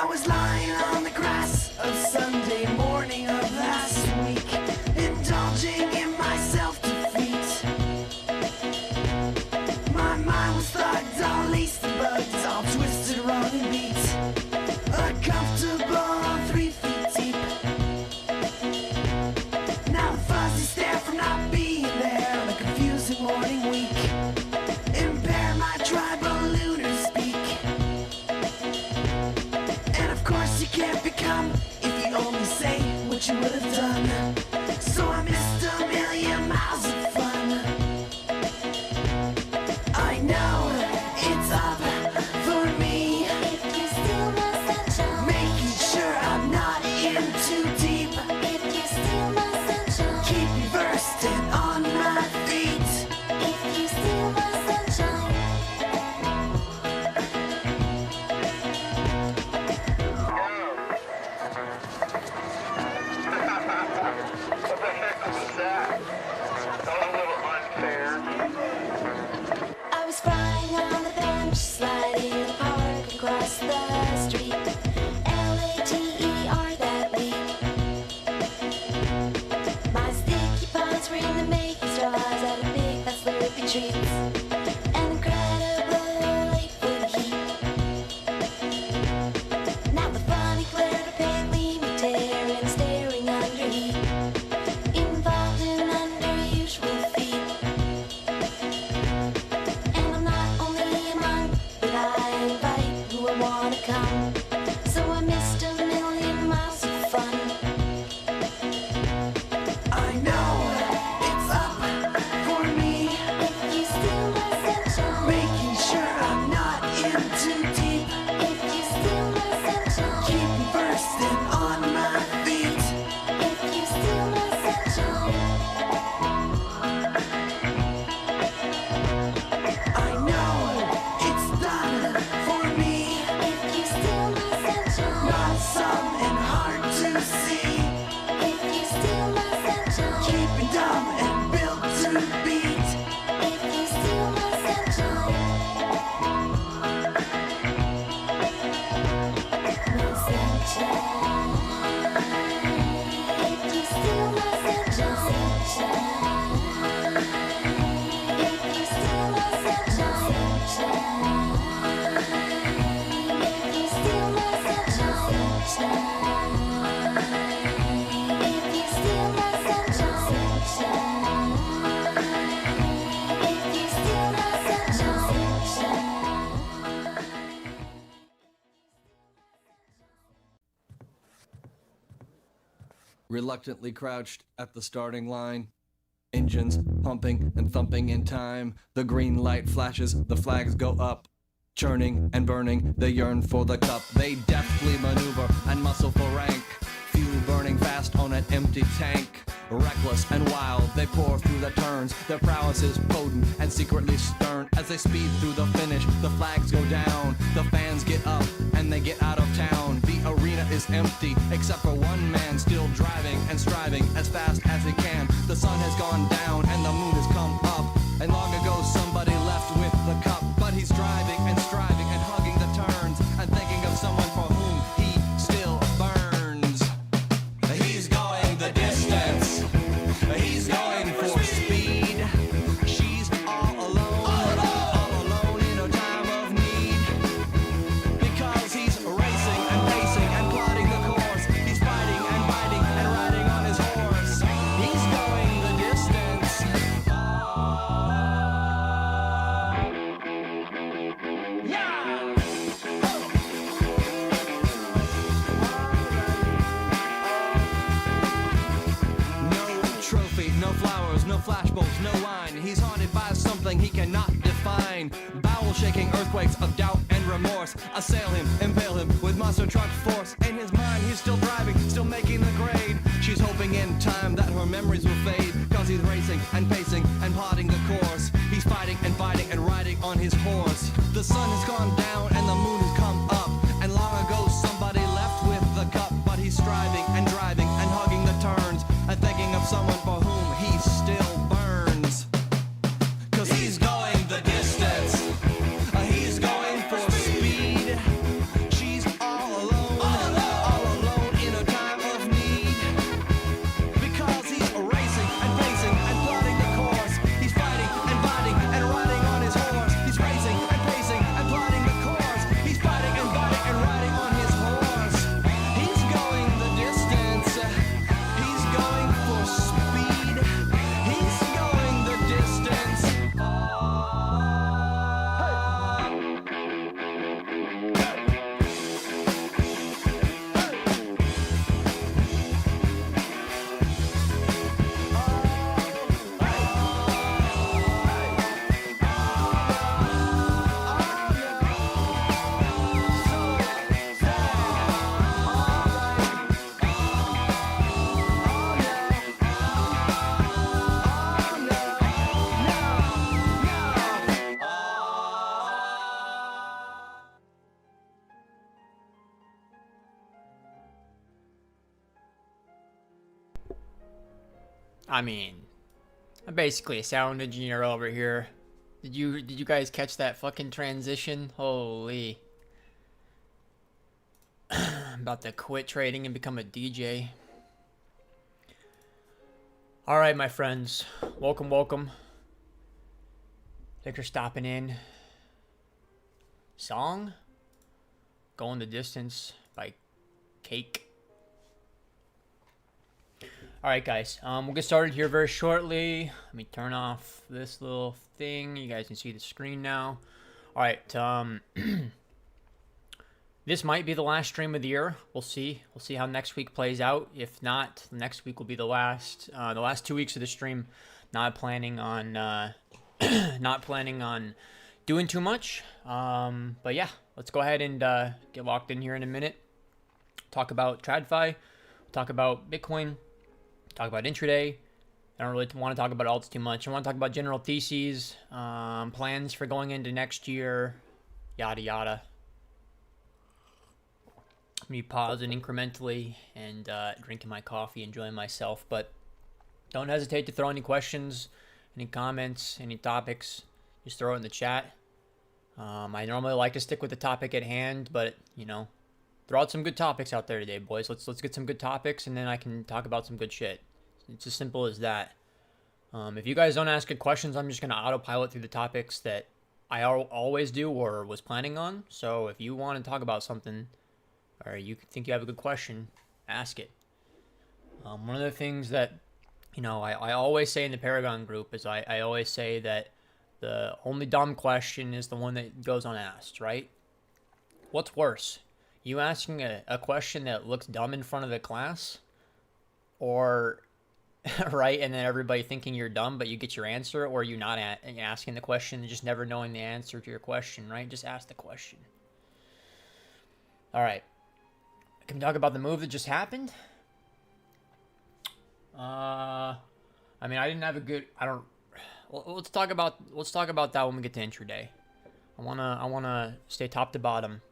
I was lying on the grass of Sunday morning of last week, indulging in my self-defeat. My mind was thugged, all laced and bugged, all twisted, wrong and beat. Uncomfortable, 3 feet deep. Now the fuzzy stare from not being there on a confusing morning week impair my tribal lunar speak. And of course you can't become if you only say what you would have done. So I missed a million miles of fun. I know it's up for me, If you steal my sunshine, making sure I'm not in too deep. if you steal my sunshine, Keep me versed and on my feet. if you steal my sunshine, What the heck was that? That was a little unfair. I was flying on the bench, sliding in the park across the street. Later that week. My sticky paws were in the making straws out of big fat slurpy treats. An incredible 8-foot heat. Now the funny glare to palely me tearing, staring under heat, involved in unusual feet. And I'm not only a monk, but I invite who I wanna come. So I missed a million miles of fun. I know it's up for me, If you steal my sunshine, making sure I'm not in too deep. if you steal my sunshine, Keep me versed and on my feet. if you steal my sunshine, I know it's done for me, if you steal my sunshine, not some and hard to see. if you steal my sunshine, Keep me dumb and built to beat. if you steal my sunshine, my sunshine, if you steal my sunshine, if you steal my sunshine, if you steal my sunshine, if you steal my sunshine, if you steal my sunshine. Reluctantly crouched at the starting line, engines pumping and thumping in time. The green light flashes, the flags go up. Churning and burning, they yearn for the cup. They deftly maneuver and muscle for rank. Fuel burning fast on an empty tank. Reckless and wild, they pour through the turns. Their prowess is potent and secretly stern. As they speed through the finish, the flags go down. The fans get up and they get out of town. The arena is empty, except for one man still driving and striving as fast as he can. The sun has gone down and the moon has come up. And long ago somebody left with the cup. But he's driving and striving and hugging the turns and thinking of someone for whom he still burns. He's going the distance. He's going for speed. She's all alone in a time of need. Because he's racing and pacing and plotting the course. He's fighting and biting and riding on his horse. He's going the distance. Yeah! No trophy, no flowers, no flashbulbs, no line. He's haunted by something he cannot define. Bowel-shaking earthquakes of doubt and remorse assail him, impale him with monster truck force. In his mind, he's still driving, still making the grade. She's hoping in time that her memories will fade. Cause he's racing and pacing and plotting the course. He's fighting and fighting and riding on his horse. The sun has gone down and the moon has come up. And long ago somebody left with the cup. But he's striving and driving and hugging the turns and thinking of someone for whom he still burns. Cause he's going the distance. He's going for speed. She's all alone I mean, I'm basically a sound engineer over here. Did you guys catch that fucking transition? Holy. I'm about to quit trading and become a DJ. Alright, my friends. Welcome. Thanks for stopping in. Song? Going the Distance by Cake. Alright, guys. We'll get started here very shortly. Let me turn off this little thing. You guys can see the screen now. Alright, this might be the last stream of the year. We'll see. We'll see how next week plays out. If not, next week will be the last 2 weeks of the stream. Not planning on doing too much. But yeah, let's go ahead and get locked in here in a minute. Talk about TradFi. Talk about Bitcoin. Talk about intraday. I don't really want to talk about alts too much. I want to talk about general theses, plans for going into next year, yada yada. Me pausing incrementally and drinking my coffee, enjoying myself. But don't hesitate to throw any questions, any comments, any topics. Just throw it in the chat. I normally like to stick with the topic at hand, but you know, throw out some good topics out there today, boys. Let's get some good topics, and then I can talk about some good shit. It's as simple as that. If you guys don't ask good questions, I'm just gonna autopilot through the topics that I always do or was planning on. So if you want to talk about something, or you think you have a good question, ask it. One of the things that, you know, I always say in the Paragon group is I always say that the only dumb question is the one that goes unasked, right? What's worse? You asking a question that looks dumb in front of the class? Or, right, and then everybody thinking you're dumb, but you get your answer? Or you not asking the question and just never knowing the answer to your question, right? Just ask the question. All right. Can we talk about the move that just happened? I mean, I didn't have a good. I don't. Well, let's talk about that when we get to intraday. I wanna stay top to bottom.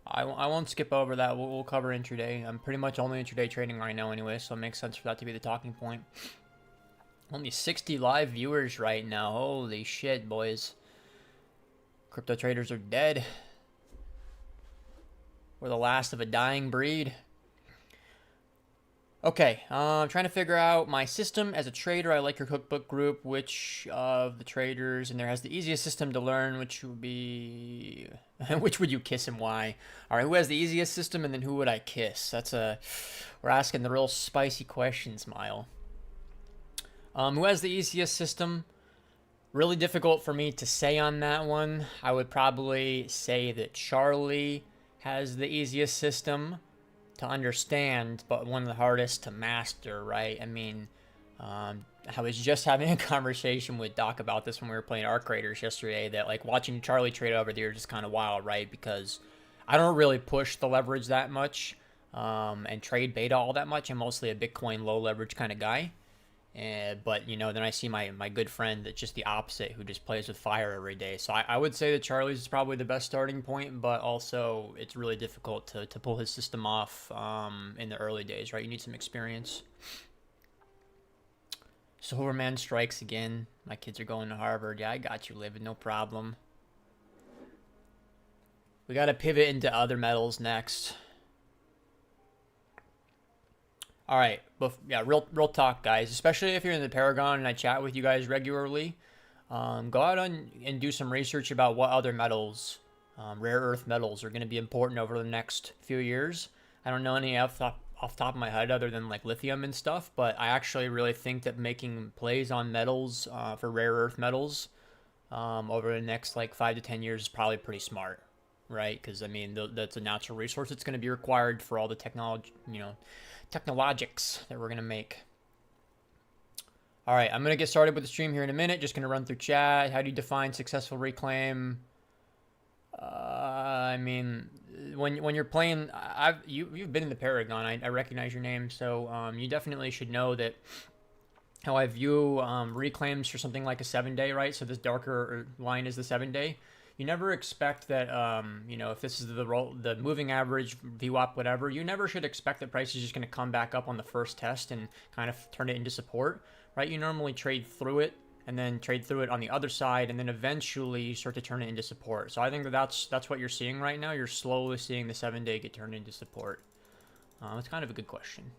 I won't skip over that. We'll cover intraday. I'm pretty much only intraday trading right now anyway, so it makes sense for that to be the talking point. Only 60 live viewers right now. Holy shit, boys. Crypto traders are dead. We're the last of a dying breed. Okay, I'm trying to figure out my system as a trader. I like your cookbook group. Which of the traders in there has the easiest system to learn? Which would be... which would you kiss and why? All right, who has the easiest system, and then who would I kiss? We're asking the real spicy questions, Smile. Who has the easiest system? Really difficult for me to say on that one. I would probably say that Charlie has the easiest system to understand, but one of the hardest to master, right? I mean, I was just having a conversation with Doc about this when we were playing Arc Raiders yesterday, that like watching Charlie trade over there is just kind of wild, right? Because I don't really push the leverage that much and trade beta all that much. I'm mostly a Bitcoin low leverage kind of guy. But, you know, then I see my good friend that's just the opposite, who just plays with fire every day. So I would say that Charlie's is probably the best starting point, but also it's really difficult to pull his system off in the early days, right? You need some experience. Silverman strikes again. My kids are going to Harvard. Yeah, I got you, Liv. No problem. We got to pivot into other metals next. All right, but yeah, real talk, guys. Especially if you're in the Paragon and I chat with you guys regularly, go out and do some research about what other metals, rare earth metals, are going to be important over the next few years. I don't know any off the top of my head other than like lithium and stuff, but I actually really think that making plays on metals for rare earth metals over the next like 5 to 10 years is probably pretty smart, right? Because I mean that's a natural resource that's going to be required for all the technology, you know, technologics that we're going to make. All right, I'm going to get started with the stream here in a minute. Just going to run through chat. How do you define successful reclaim? I mean, when you're playing, you've been in the Paragon. I recognize your name, so you definitely should know that how I view reclaims for something like a 7-day, right? So this darker line is the 7-day. You never expect that, you know, if this is the moving average, VWAP, whatever, you never should expect that price is just going to come back up on the first test and kind of turn it into support. right? You normally trade through it and then trade through it on the other side, and then eventually you start to turn it into support. So I think that's what you're seeing right now. You're slowly seeing the 7-day get turned into support. It's kind of a good question.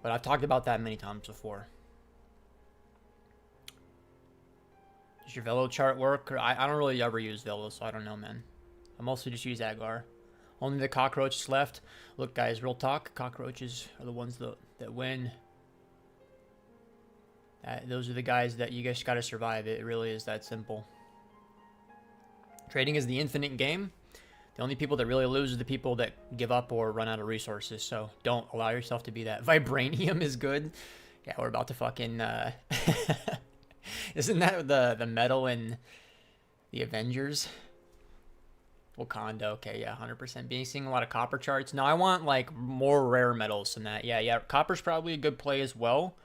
But I've talked about that many times before. Does your Velo chart work? I don't really ever use Velo, so I don't know, man. I mostly just use Agar. Only the cockroaches left. Look, guys, real talk. Cockroaches are the ones that win. Those are the guys that you guys got to survive. It really is that simple. Trading is the infinite game. The only people that really lose are the people that give up or run out of resources. So don't allow yourself to be that. Vibranium is good. Yeah, we're about to fucking... Isn't that the metal in the Avengers? Wakanda, okay, yeah, 100%. Being seeing a lot of copper charts. Now I want like more rare metals than that. Yeah, copper's probably a good play as well.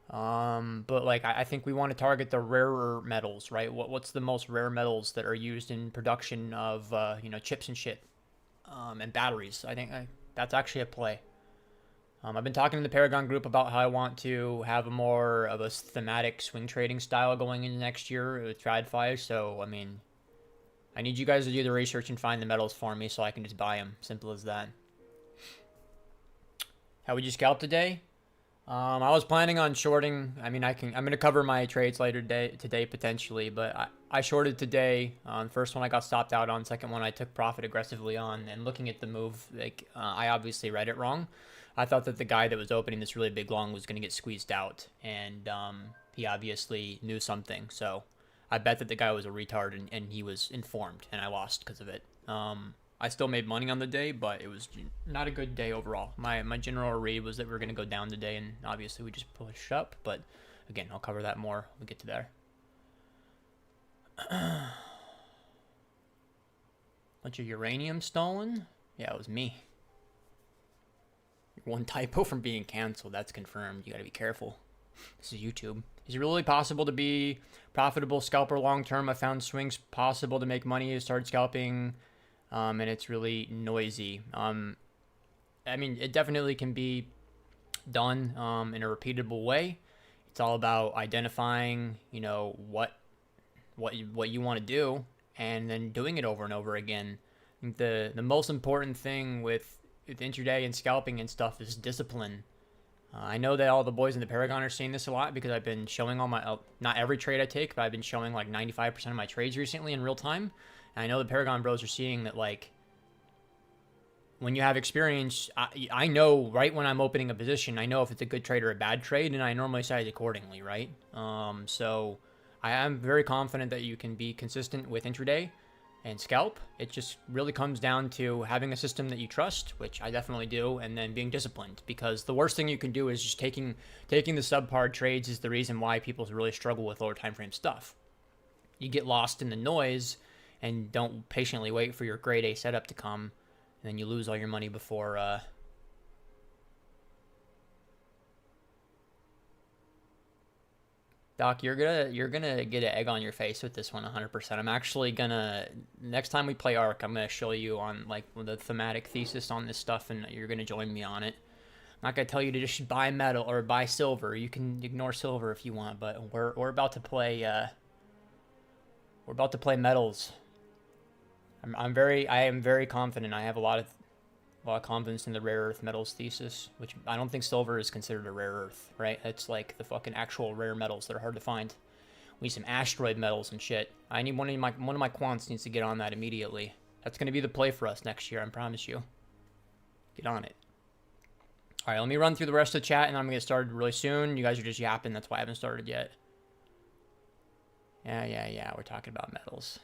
But like I think we want to target the rarer metals, right? What's the most rare metals that are used in production of chips and shit, and batteries? I think that's actually a play. I've been talking to the Paragon group about how I want to have more of a thematic swing trading style going into next year with TradFi. So I mean, I need you guys to do the research and find the metals for me so I can just buy them. Simple as that. How would you scalp today? I was planning on shorting. I mean, I'm going to cover my trades later today potentially, but I shorted today. First one I got stopped out on. Second one I took profit aggressively on. And looking at the move, like I obviously read it wrong. I thought that the guy that was opening this really big long was going to get squeezed out, and he obviously knew something. So I bet that the guy was a retard, and he was informed, and I lost because of it. I still made money on the day, but it was not a good day overall. My general read was that we were going to go down today, and obviously we just pushed up. But again, I'll cover that more when we get to there. Bunch of uranium stolen? Yeah, it was me. One typo from being canceled. That's confirmed. You got to be careful. This is YouTube. Is it really possible to be profitable scalper long term? I found swings possible to make money. I started scalping. And it's really noisy. I mean, it definitely can be done in a repeatable way. It's all about identifying, what you want to do, and then doing it over and over again. I think the most important thing with intraday and scalping and stuff is discipline. I know that all the boys in the Paragon are seeing this a lot because I've been showing all my, not every trade I take, but I've been showing like 95% of my trades recently in real time. And I know the Paragon bros are seeing that, like, when you have experience, I know right when I'm opening a position, I know if it's a good trade or a bad trade, and I normally size accordingly, right? So I am very confident that you can be consistent with intraday and scalp. It just really comes down to having a system that you trust, which I definitely do, and then being disciplined, because the worst thing you can do is just taking the subpar trades is the reason why people really struggle with lower time frame stuff. You get lost in the noise and don't patiently wait for your grade A setup to come, and then you lose all your money before Doc, you're gonna get an egg on your face with this one 100%. I'm actually gonna, next time we play Arc, I'm gonna show you on like the thematic thesis on this stuff, and you're gonna join me on it. I'm not gonna tell you to just buy metal or buy silver. You can ignore silver if you want, but we're about to play metals. I am very confident. I have a lot of confidence in the rare earth metals thesis, which I don't think silver is considered a rare earth, right? It's like the fucking actual rare metals that are hard to find. We need some asteroid metals and shit. I need one of my quants needs to get on that immediately. That's gonna be the play for us next year, I promise you. Get on it. All right, let me run through the rest of the chat, and I'm gonna get started really soon. You guys are just yapping. That's why I haven't started yet. Yeah. We're talking about metals.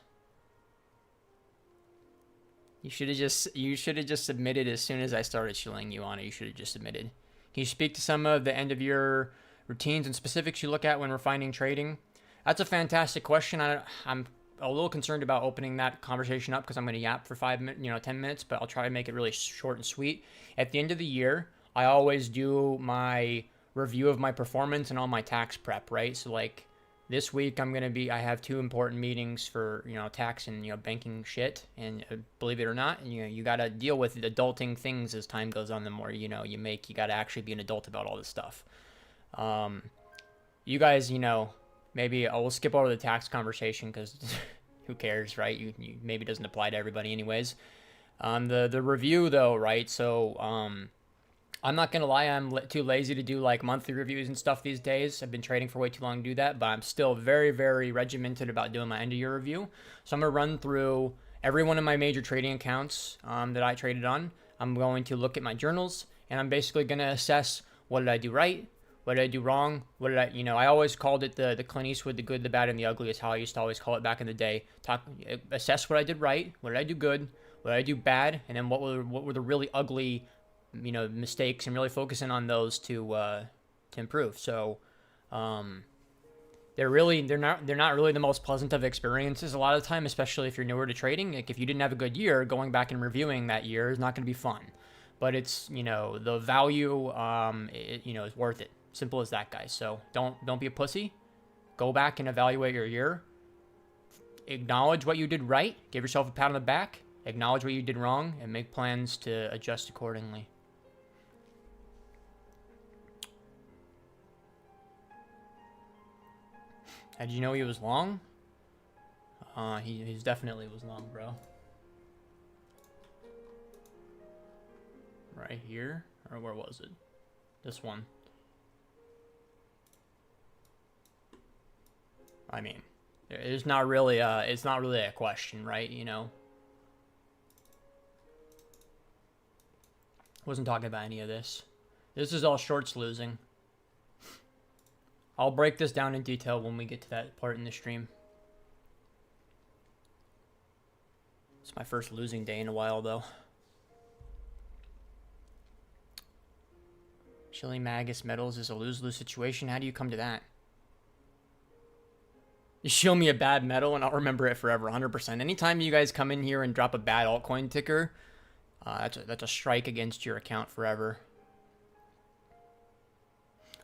You should have just submitted as soon as I started shilling you on it. You should have just submitted. Can you speak to some of the end of year routines and specifics you look at when refining trading? That's a fantastic question. I'm a little concerned about opening that conversation up because I'm going to yap for 10 minutes, but I'll try to make it really short and sweet. At the end of the year, I always do my review of my performance and all my tax prep, right? So like this week I have 2 important meetings for, tax and, banking shit. And believe it or not, you got to deal with adulting things as time goes on. The more, you make, you got to actually be an adult about all this stuff. You guys, you know, maybe I will skip over the tax conversation because who cares, right? You maybe doesn't apply to everybody anyways. The review though, right? So I'm not gonna lie, I'm too lazy to do like monthly reviews and stuff these days. I've been trading for way too long to do that, but I'm still very, very regimented about doing my end of year review. So I'm gonna run through every one of my major trading accounts that I traded on. I'm going to look at my journals, and I'm basically gonna assess what did I do right, what did I do wrong, what did I, you know, I always called it the Clint Eastwood, the good, the bad, and the ugly is how I used to always call it back in the day. Assess what I did right, what did I do good, what did I do bad, and then what were the really ugly, you know, mistakes, and really focusing on those to improve. So they're not really the most pleasant of experiences a lot of the time, especially if you're newer to trading. Like if you didn't have a good year, going back and reviewing that year is not going to be fun. But it's, you know, the value you know, is worth it. Simple as that, guys. So don't be a pussy. Go back and evaluate your year. Acknowledge what you did right. Give yourself a pat on the back. Acknowledge what you did wrong and make plans to adjust accordingly. Did you know he was long? He's definitely was long, bro. Right here? Or where was it? This one. I mean, it's not really a question, right? You know? Wasn't talking about any of this. This is all shorts losing. I'll break this down in detail when we get to that part in the stream. It's my first losing day in a while, though. Chili Magus Metals is a lose-lose situation. How do you come to that? You show me a bad metal and I'll remember it forever, 100%. Anytime you guys come in here and drop a bad altcoin ticker, that's a strike against your account forever.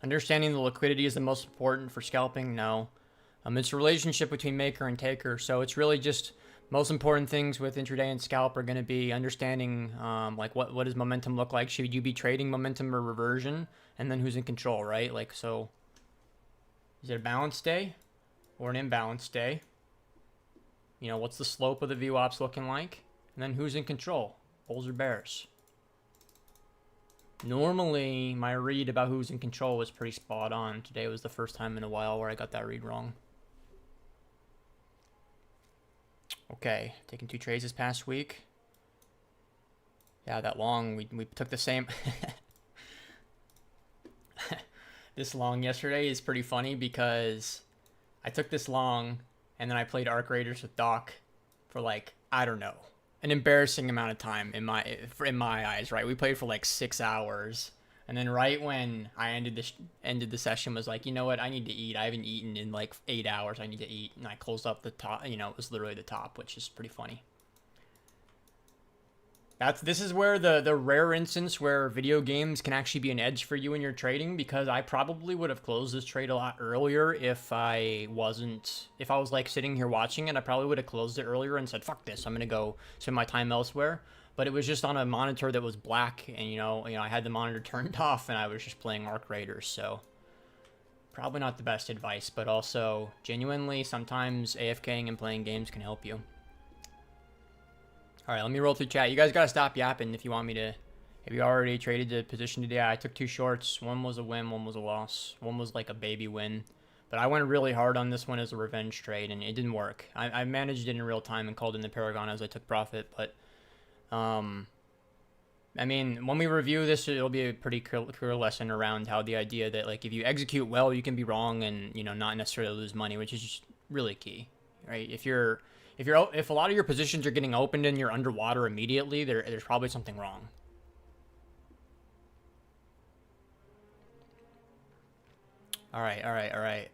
Understanding the liquidity is the most important for scalping? No. It's a relationship between maker and taker, so it's really just most important things with intraday and scalp are going to be understanding like what does momentum look like? Should you be trading momentum or reversion? And then who's in control, right? Like, so is it a balanced day or an imbalanced day? You know, what's the slope of the VWAPs looking like? And then who's in control? Bulls or bears? Normally, my read about who's in control was pretty spot on. Today was the first time in a while where I got that read wrong. Okay, taking 2 trades this past week. Yeah, that long. We took the same. This long yesterday is pretty funny because I took this long and then I played Arc Raiders with Doc for like, I don't know, an embarrassing amount of time in my eyes, right? We played for like 6 hours, and then right when I ended the session was like, you know what? I need to eat. I haven't eaten in like 8 hours. I need to eat, and I closed up the top. You know, it was literally the top, which is pretty funny. This is where the rare instance where video games can actually be an edge for you in your trading, because I probably would have closed this trade a lot earlier if I was like sitting here watching it. I probably would have closed it earlier and said, fuck this, I'm gonna go spend my time elsewhere. But it was just on a monitor that was black, and you know I had the monitor turned off and I was just playing Arc Raiders, so probably not the best advice, but also genuinely sometimes AFKing and playing games can help you. All right, let me roll through chat. You guys got to stop yapping if you want me to. If you already traded the position today, I took 2 shorts. One was a win, one was a loss. One was like a baby win. But I went really hard on this one as a revenge trade, and it didn't work. I managed it in real time and called in the Paragon as I took profit. But, I mean, when we review this, it'll be a pretty clear lesson around how the idea that, like, if you execute well, you can be wrong and, you know, not necessarily lose money, which is just really key, right? If a lot of your positions are getting opened and you're underwater immediately, there's probably something wrong. All right.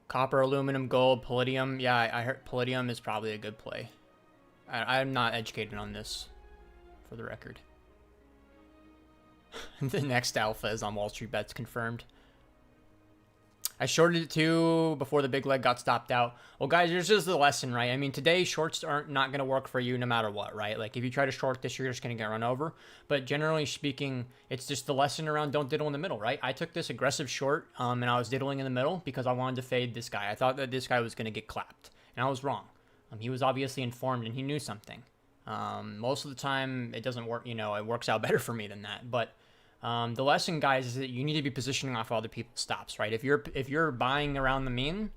Copper, aluminum, gold, palladium. Yeah, I heard palladium is probably a good play. I'm not educated on this, for the record. The next alpha is on Wall Street Bets confirmed. I shorted it too before the big leg got stopped out. Well, guys, there's just the lesson, right? I mean, today shorts aren't not going to work for you no matter what, right? Like if you try to short this, you're just going to get run over. But generally speaking, it's just the lesson around don't diddle in the middle, right? I took this aggressive short and I was diddling in the middle because I wanted to fade this guy. I thought that this guy was going to get clapped, and I was wrong. He was obviously informed and he knew something. Most of the time, it doesn't work. It works out better for me than that. But the lesson, guys, is that you need to be positioning off other people's stops, right? If you're buying around the mean,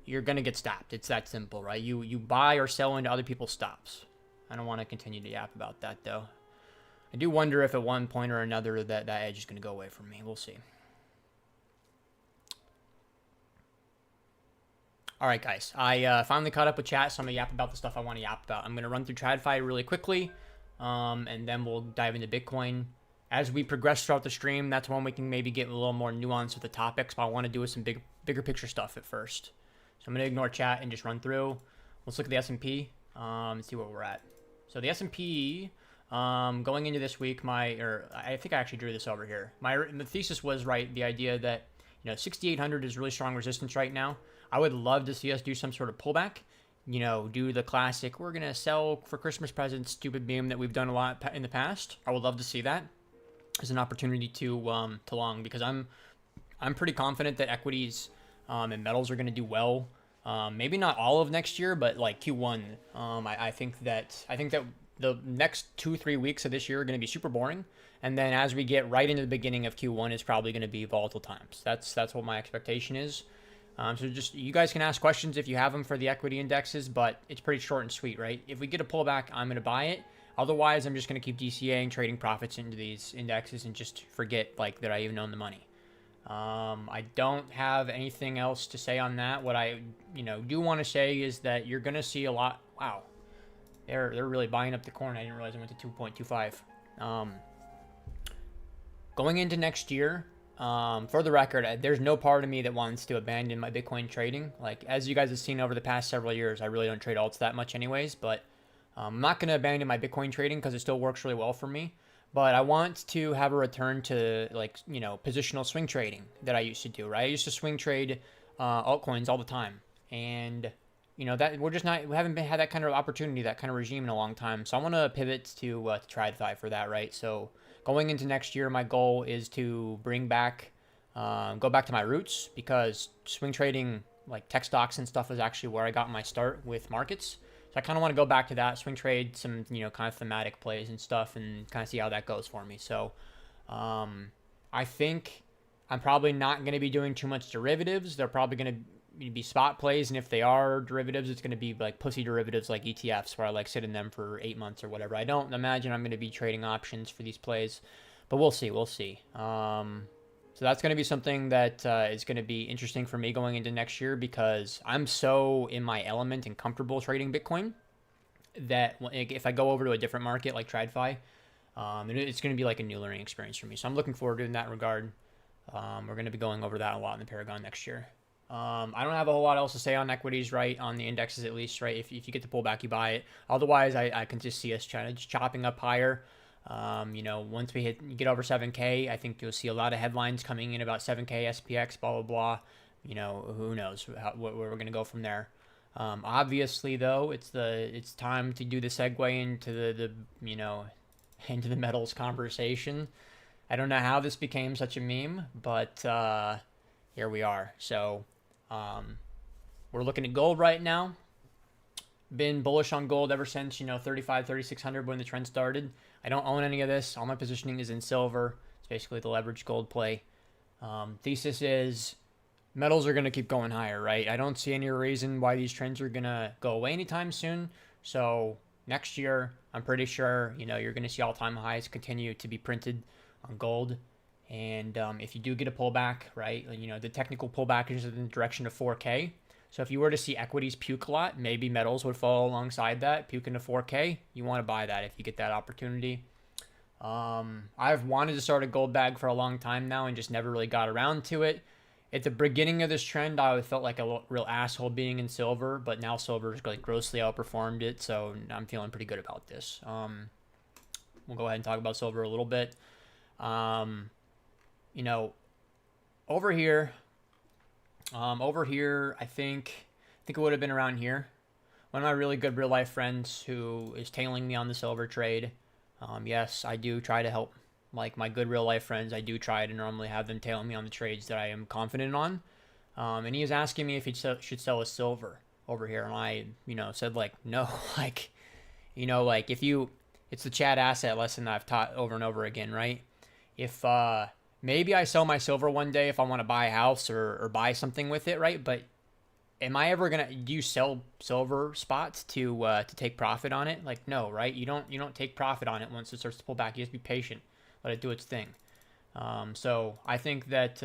you're gonna get stopped. It's that simple, right? You buy or sell into other people's stops. I don't want to continue to yap about that though. I do wonder if at one point or another that edge is gonna go away from me. We'll see. All right, guys. I finally caught up with chat, so I'm gonna yap about the stuff I want to yap about. I'm gonna run through TradFi really quickly, and then we'll dive into Bitcoin. As we progress throughout the stream, that's when we can maybe get a little more nuance with the topics, but I want to do some bigger picture stuff at first. So I'm going to ignore chat and just run through. Let's look at the S&P and see where we're at. So the S&P, going into this week, I think I actually drew this over here. The thesis was right, the idea that 6,800 is really strong resistance right now. I would love to see us do some sort of pullback. Do the classic, we're going to sell for Christmas presents, stupid meme that we've done a lot in the past. I would love to see that as an opportunity to long, because I'm pretty confident that equities and metals are going to do well. Maybe not all of next year, but like Q1. I think that the next 2-3 weeks of this year are going to be super boring, and then as we get right into the beginning of Q1, is probably going to be volatile times. That's what my expectation is. So just you guys can ask questions if you have them for the equity indexes, but it's pretty short and sweet, right? If we get a pullback, I'm going to buy it. Otherwise, I'm just going to keep DCAing, trading profits into these indexes, and just forget that I even own the money. I don't have anything else to say on that. What I do want to say is that you're going to see a lot. Wow, they're really buying up the corn. I didn't realize it went to 2.25. Going into next year, for the record, there's no part of me that wants to abandon my Bitcoin trading. Like as you guys have seen over the past several years, I really don't trade alts that much anyways, but I'm not going to abandon my Bitcoin trading because it still works really well for me, but I want to have a return to positional swing trading that I used to do, right? I used to swing trade altcoins all the time, and that we haven't had that kind of opportunity, that kind of regime in a long time. So I want to pivot to TradFi for that, right? So going into next year, my goal is to go back to my roots, because swing trading, like tech stocks and stuff, is actually where I got my start with markets. So I kind of want to go back to that, swing trade some, kind of thematic plays and stuff, and kind of see how that goes for me. So I think I'm probably not going to be doing too much derivatives. They're probably going to be spot plays, and if they are derivatives, it's going to be like pussy derivatives like ETFs, where I sit in them for 8 months or whatever. I don't imagine I'm going to be trading options for these plays, but we'll see. So that's going to be something that is going to be interesting for me going into next year, because I'm so in my element and comfortable trading Bitcoin that if I go over to a different market like TradFi, it's going to be like a new learning experience for me. So I'm looking forward to it in that regard. We're going to be going over that a lot in the Paragon next year. I don't have a whole lot else to say on equities, right? On the indexes at least, right? If you get the pullback, you buy it. Otherwise, I can just see us just chopping up higher. Once we get over 7K, I think you'll see a lot of headlines coming in about 7K, SPX, blah, blah, blah. Who knows where we're going to go from there. Obviously though, it's time to do the segue into into the metals conversation. I don't know how this became such a meme, but, here we are. So, we're looking at gold right now. Been bullish on gold ever since 3,600 when the trend started. I don't own any of this. All my positioning is in silver. It's basically the leveraged gold play. Thesis is metals are going to keep going higher, right? I don't see any reason why these trends are going to go away anytime soon. So next year, I'm pretty sure you're going to see all-time highs continue to be printed on gold. And if you do get a pullback, right, the technical pullback is in the direction of 4K. So if you were to see equities puke a lot, maybe metals would fall alongside that, puke into 4K. You want to buy that if you get that opportunity. I've wanted to start a gold bag for a long time now and just never really got around to it. At the beginning of this trend, I felt like a real asshole being in silver, but now silver's grossly outperformed it, so I'm feeling pretty good about this. We'll go ahead and talk about silver a little bit. Over here, Over here, I think it would have been around here. One of my really good real life friends who is tailing me on the silver trade. Yes, I do try to help. Like my good real life friends, I do try to normally have them tail me on the trades that I am confident on. And he was asking me if he should sell his silver over here, and I, said like no, like, if you, it's the Chad asset lesson that I've taught over and over again, right? If maybe I sell my silver one day if I want to buy a house or buy something with it, right? But am I ever gonna do you sell silver spots to take profit on it? Like no, right? You don't take profit on it once it starts to pull back. You just be patient, let it do its thing. So I think that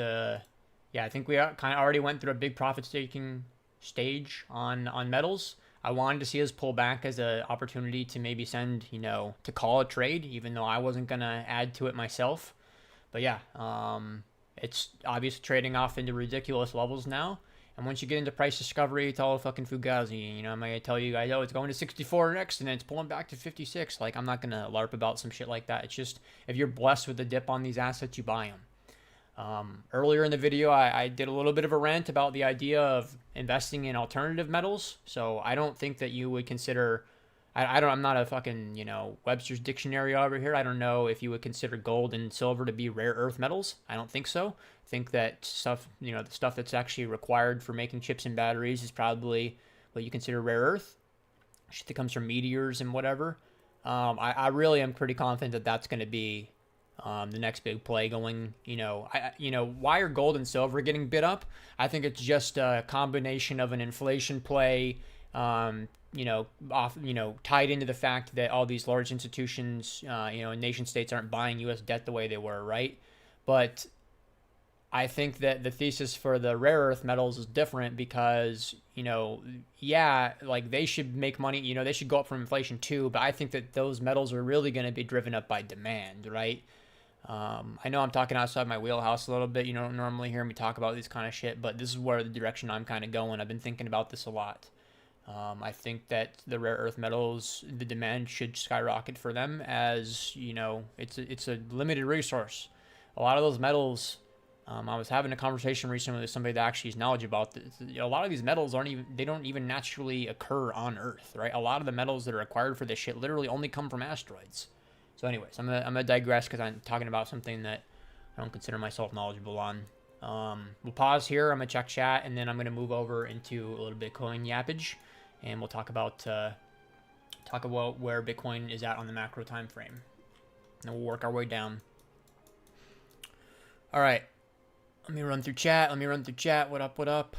I think we kind of already went through a big profit taking stage on metals. I wanted to see us pull back as an opportunity to maybe send, to call a trade, even though I wasn't gonna add to it myself. But yeah, it's obviously trading off into ridiculous levels now. And once you get into price discovery, it's all fucking fugazi. I'm going to tell you guys, oh, it's going to 64 next, and then it's pulling back to 56. Like, I'm not going to LARP about some shit like that. It's just, if you're blessed with a dip on these assets, you buy them. Earlier in the video, I did a little bit of a rant about the idea of investing in alternative metals. So I don't think that you would consider... I'm not a fucking, Webster's dictionary over here. I don't know if you would consider gold and silver to be rare earth metals. I don't think so. I think that stuff, the stuff that's actually required for making chips and batteries is probably what you consider rare earth. Shit that comes from meteors and whatever. I really am pretty confident that that's going to be the next big play going, why are gold and silver getting bid up? I think it's just a combination of an inflation play, tied into the fact that all these large institutions, nation states aren't buying U.S. debt the way they were, right? But I think that the thesis for the rare earth metals is different because, like they should make money, they should go up from inflation too, but I think that those metals are really going to be driven up by demand, right? I know I'm talking outside my wheelhouse a little bit. You don't normally hear me talk about this kind of shit, but this is where the direction I'm kind of going. I've been thinking about this a lot. I think that the rare earth metals, the demand should skyrocket for them as, it's a limited resource. A lot of those metals, I was having a conversation recently with somebody that actually has knowledge about this. A lot of these metals don't even naturally occur on Earth, right? A lot of the metals that are required for this shit literally only come from asteroids. So anyways, I'm gonna digress because I'm talking about something that I don't consider myself knowledgeable on. We'll pause here. I'm gonna check chat, and then I'm gonna move over into a little Bitcoin yappage, and we'll talk about where Bitcoin is at on the macro time frame. And we'll work our way down. All right. Let me run through chat. What up? What up?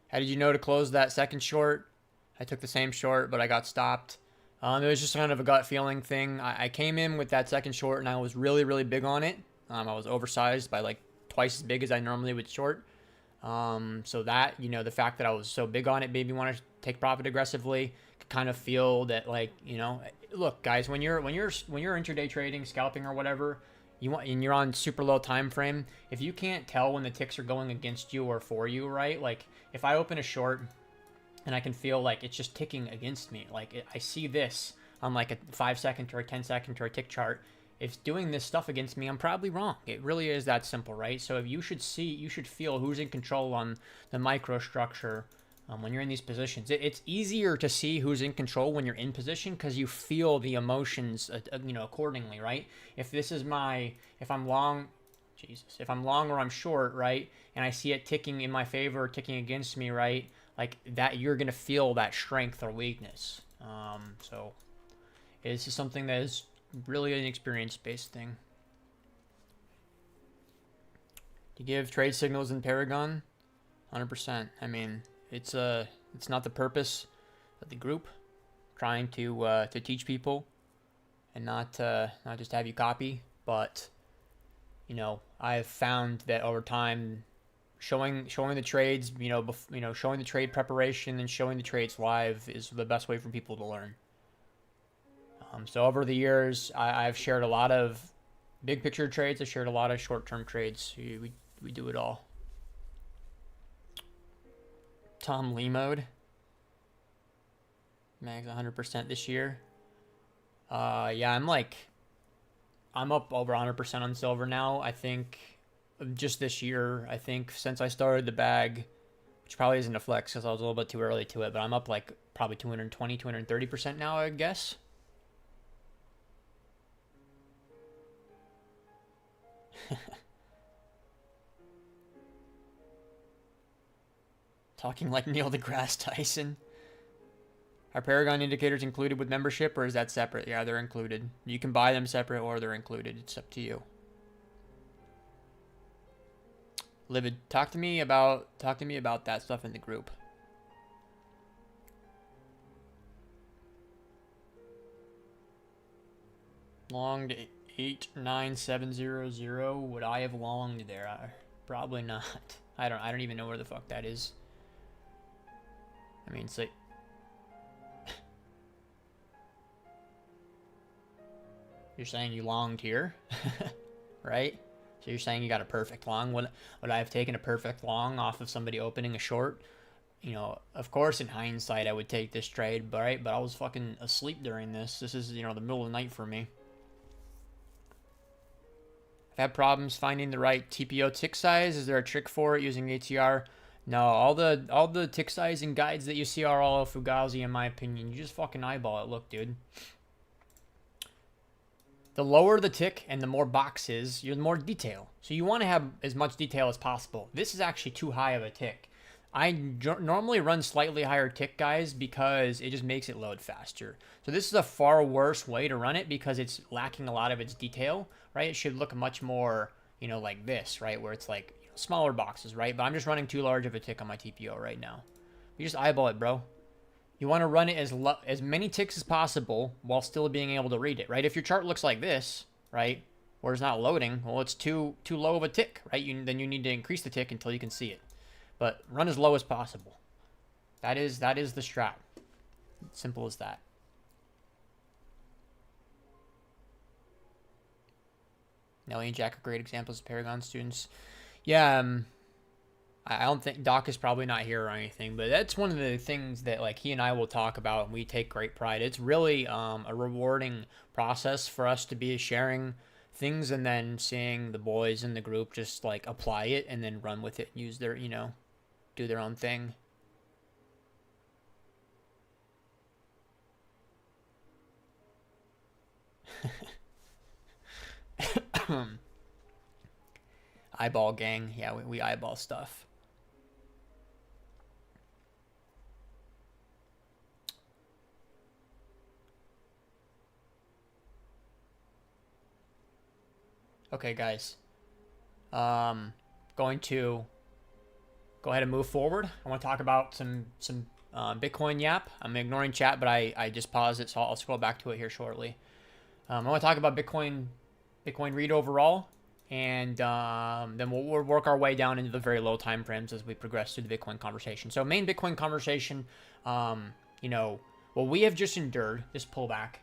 How did you know to close that second short? I took the same short, but I got stopped. It was just kind of a gut feeling thing. I came in with that second short, and I was really, really big on it. I was oversized by like twice as big as I normally would short. So that, the fact that I was so big on it made me want to take profit aggressively. Could kind of feel that, like, look, guys, when you're intraday trading, scalping or whatever, and you're on super low time frame, if you can't tell when the ticks are going against you or for you, right? Like if I open a short and I can feel like it's just ticking against me, like I see this on like a 5-second or a 10-second or a tick chart. If it's doing this stuff against me, I'm probably wrong. It really is that simple, right? So if you should feel who's in control on the microstructure when you're in these positions. It's easier to see who's in control when you're in position because you feel the emotions, accordingly, right? If I'm long or I'm short, right, and I see it ticking in my favor or ticking against me, right, like that, you're gonna feel that strength or weakness. So this is something that is really an experience-based thing. To give trade signals in Paragon, 100%. I mean, it's not the purpose of the group trying to teach people and not just have you copy, but I've found that over time, showing the trades, showing the trade preparation and showing the trades live is the best way for people to learn. So over the years, I've shared a lot of big picture trades. I've shared a lot of short-term trades. We do it all. Tom Lee mode. Max 100% this year. Yeah, I'm up over 100% on silver now. I think just this year, I think since I started the bag, which probably isn't a flex because I was a little bit too early to it, but I'm up like probably 220, 230% now, I guess. Talking like Neil deGrasse Tyson. Are Paragon indicators included with membership, or is that separate? Yeah, they're included. You can buy them separate or they're included. It's up to you. Livid, talk to me about that stuff in the group. Longed 89700. Would I have longed there? Probably not. I don't even know where the fuck that is. I mean, it's like you're saying you longed here, right? So you're saying you got a perfect long. Would I have taken a perfect long off of somebody opening a short? You know, of course, in hindsight, I would take this trade, but right? But I was fucking asleep during this. This is, you know, the middle of the night for me. I've had problems finding the right TPO tick size. Is there a trick for it using ATR? No, all the tick size and guides that you see are all Fugazi, in my opinion. You just fucking eyeball it. Look, dude. The lower the tick and the more boxes, you're the more detail. So you want to have as much detail as possible. This is actually too high of a tick. I normally run slightly higher tick, guys, because it just makes it load faster. So this is a far worse way to run it because it's lacking a lot of its detail, right? It should look much more, you know, like this, right? Where it's like, you know, smaller boxes, right? But I'm just running too large of a tick on my TPO right now. You just eyeball it, bro. You want to run it as many ticks as possible while still being able to read it, right? If your chart looks like this, right, where it's not loading, well, it's too low of a tick, right? Then you need to increase the tick until you can see it. But run as low as possible. That is the strat. Simple as that. Nelly and Jack are great examples of Paragon students. Yeah, I don't think Doc is probably not here or anything, but that's one of the things that like he and I will talk about, and we take great pride. It's really a rewarding process for us to be sharing things and then seeing the boys in the group just like apply it and then run with it and use their, you know, do their own thing. Eyeball gang. Yeah, we eyeball stuff. Okay, guys. Going to go ahead and move forward. I want to talk about some Bitcoin yap. I'm ignoring chat, but I just paused it, so I'll scroll back to it here shortly. I want to talk about Bitcoin read overall, and then we'll work our way down into the very low time frames as we progress through the Bitcoin conversation. So main Bitcoin conversation, you know, what we have just endured, this pullback,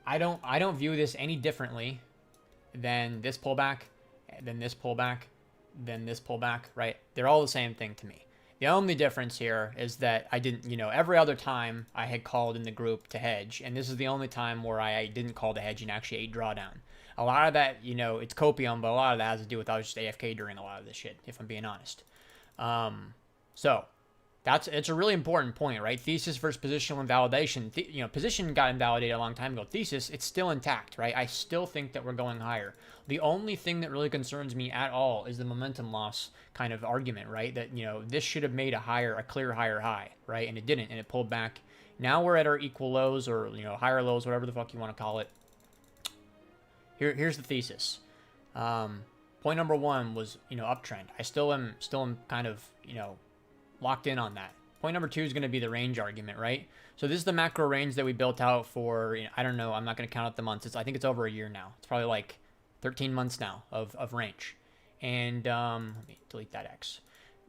I don't view this any differently than this pullback, then this pullback, then this pullback, right? They're all the same thing to me. The only difference here is that I didn't, you know, every other time I had called in the group to hedge, and this is the only time where I didn't call to hedge and actually ate drawdown. A lot of that, you know, it's copium, but a lot of that has to do with I was just AFK during a lot of this shit, if I'm being honest. So it's a really important point, right? Thesis versus positional invalidation. You know, position got invalidated a long time ago. Thesis, it's still intact, right? I still think that we're going higher. The only thing that really concerns me at all is the momentum loss kind of argument, right? That, you know, this should have made a clear higher high, right? And it didn't, and it pulled back. Now we're at our equal lows or, you know, higher lows, whatever the fuck you want to call it. Here's the thesis. Point number one was, you know, uptrend. I still am kind of, you know, locked in on that. Point number two is going to be the range argument, right? So this is the macro range that we built out for, you know, I don't know, I'm not going to count out the months. I think it's over a year now. It's probably like 13 months now of range. And let me delete that X.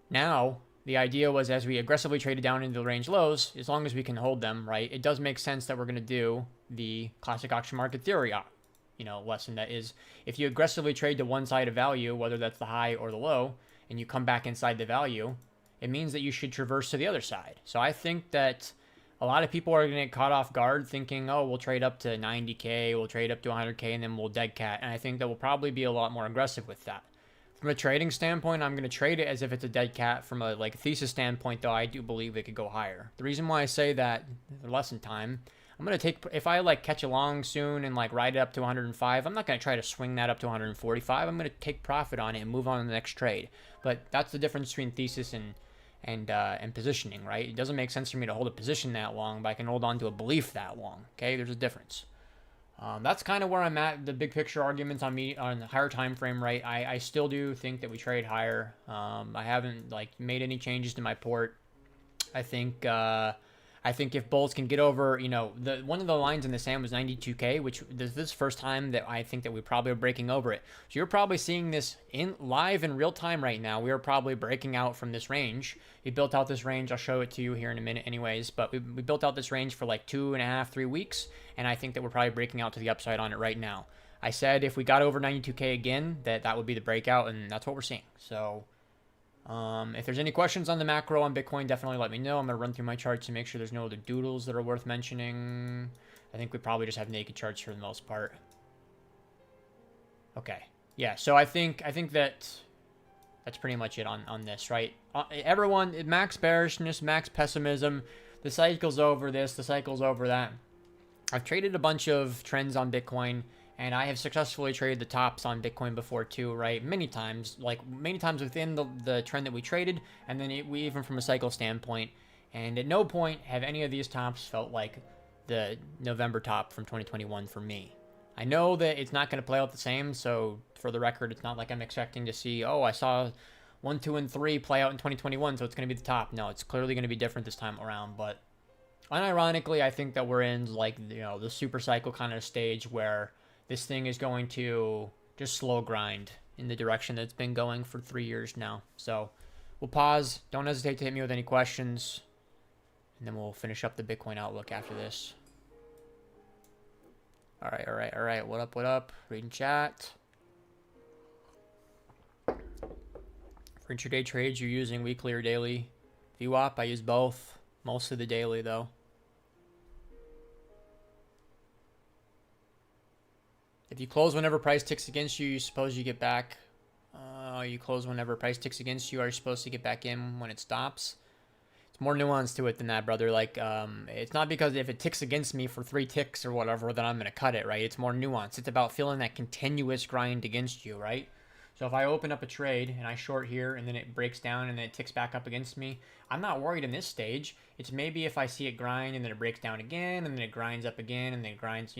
Now, the idea was as we aggressively traded down into the range lows, as long as we can hold them, right, it does make sense that we're going to do the classic auction market theory, you know, lesson. That is, if you aggressively trade to one side of value, whether that's the high or the low, and you come back inside the value, it means that you should traverse to the other side. So I think that a lot of people are going to get caught off guard thinking, oh, we'll trade up to 90K, we'll trade up to 100K, and then we'll dead cat. And I think that we'll probably be a lot more aggressive with that. From a trading standpoint, I'm going to trade it as if it's a dead cat. From a thesis standpoint, though, I do believe it could go higher. The reason why I say that, lesson time, I'm going to take, if I catch along soon and ride it up to 105, I'm not going to try to swing that up to 145. I'm going to take profit on it and move on to the next trade. But that's the difference between thesis and positioning, right? It doesn't make sense for me to hold a position that long, but I can hold on to a belief that long. Okay, there's a difference. That's kind of where I'm at. The big picture arguments on the higher time frame, right? I still do think that we trade higher. I haven't made any changes to my port. I think if bulls can get over, one of the lines in the sand was 92K, which this is the first time that I think that we probably are breaking over it. So you're probably seeing this live in real time right now. We are probably breaking out from this range. We built out this range. I'll show it to you here in a minute anyways, but we built out this range for 2.5, 3 weeks, and I think that we're probably breaking out to the upside on it right now. I said if we got over 92K again, that would be the breakout, and that's what we're seeing. So if there's any questions on the macro on Bitcoin, definitely let me know. I'm going to run through my charts to make sure there's no other doodles that are worth mentioning. I think we probably just have naked charts for the most part. Okay. Yeah, so I think that's pretty much it on this, right? Everyone, max bearishness, max pessimism. The cycle's over this, the cycle's over that. I've traded a bunch of trends on Bitcoin, and I have successfully traded the tops on Bitcoin before too, right? Many times within the trend that we traded, and then even from a cycle standpoint. And at no point have any of these tops felt like the November top from 2021 for me. I know that it's not going to play out the same, so for the record, it's not like I'm expecting to see, oh, I saw 1, 2, and 3 play out in 2021, so it's going to be the top. No, it's clearly going to be different this time around, but unironically, I think that we're in the super cycle kind of stage where this thing is going to just slow grind in the direction that it's been going for 3 years now. So we'll pause. Don't hesitate to hit me with any questions. And then we'll finish up the Bitcoin outlook after this. All right. What up? Reading chat. For intraday trades, you're using weekly or daily VWAP. I use both. Mostly the daily, though. If you close whenever price ticks against you, you suppose you get back. You close whenever price ticks against you. Are you supposed to get back in when it stops? It's more nuance to it than that, brother. It's not because if it ticks against me for 3 ticks or whatever, then I'm going to cut it, right? It's more nuance. It's about feeling that continuous grind against you, right? So if I open up a trade and I short here and then it breaks down and then it ticks back up against me, I'm not worried in this stage. It's maybe if I see it grind and then it breaks down again and then it grinds up again and then it grinds,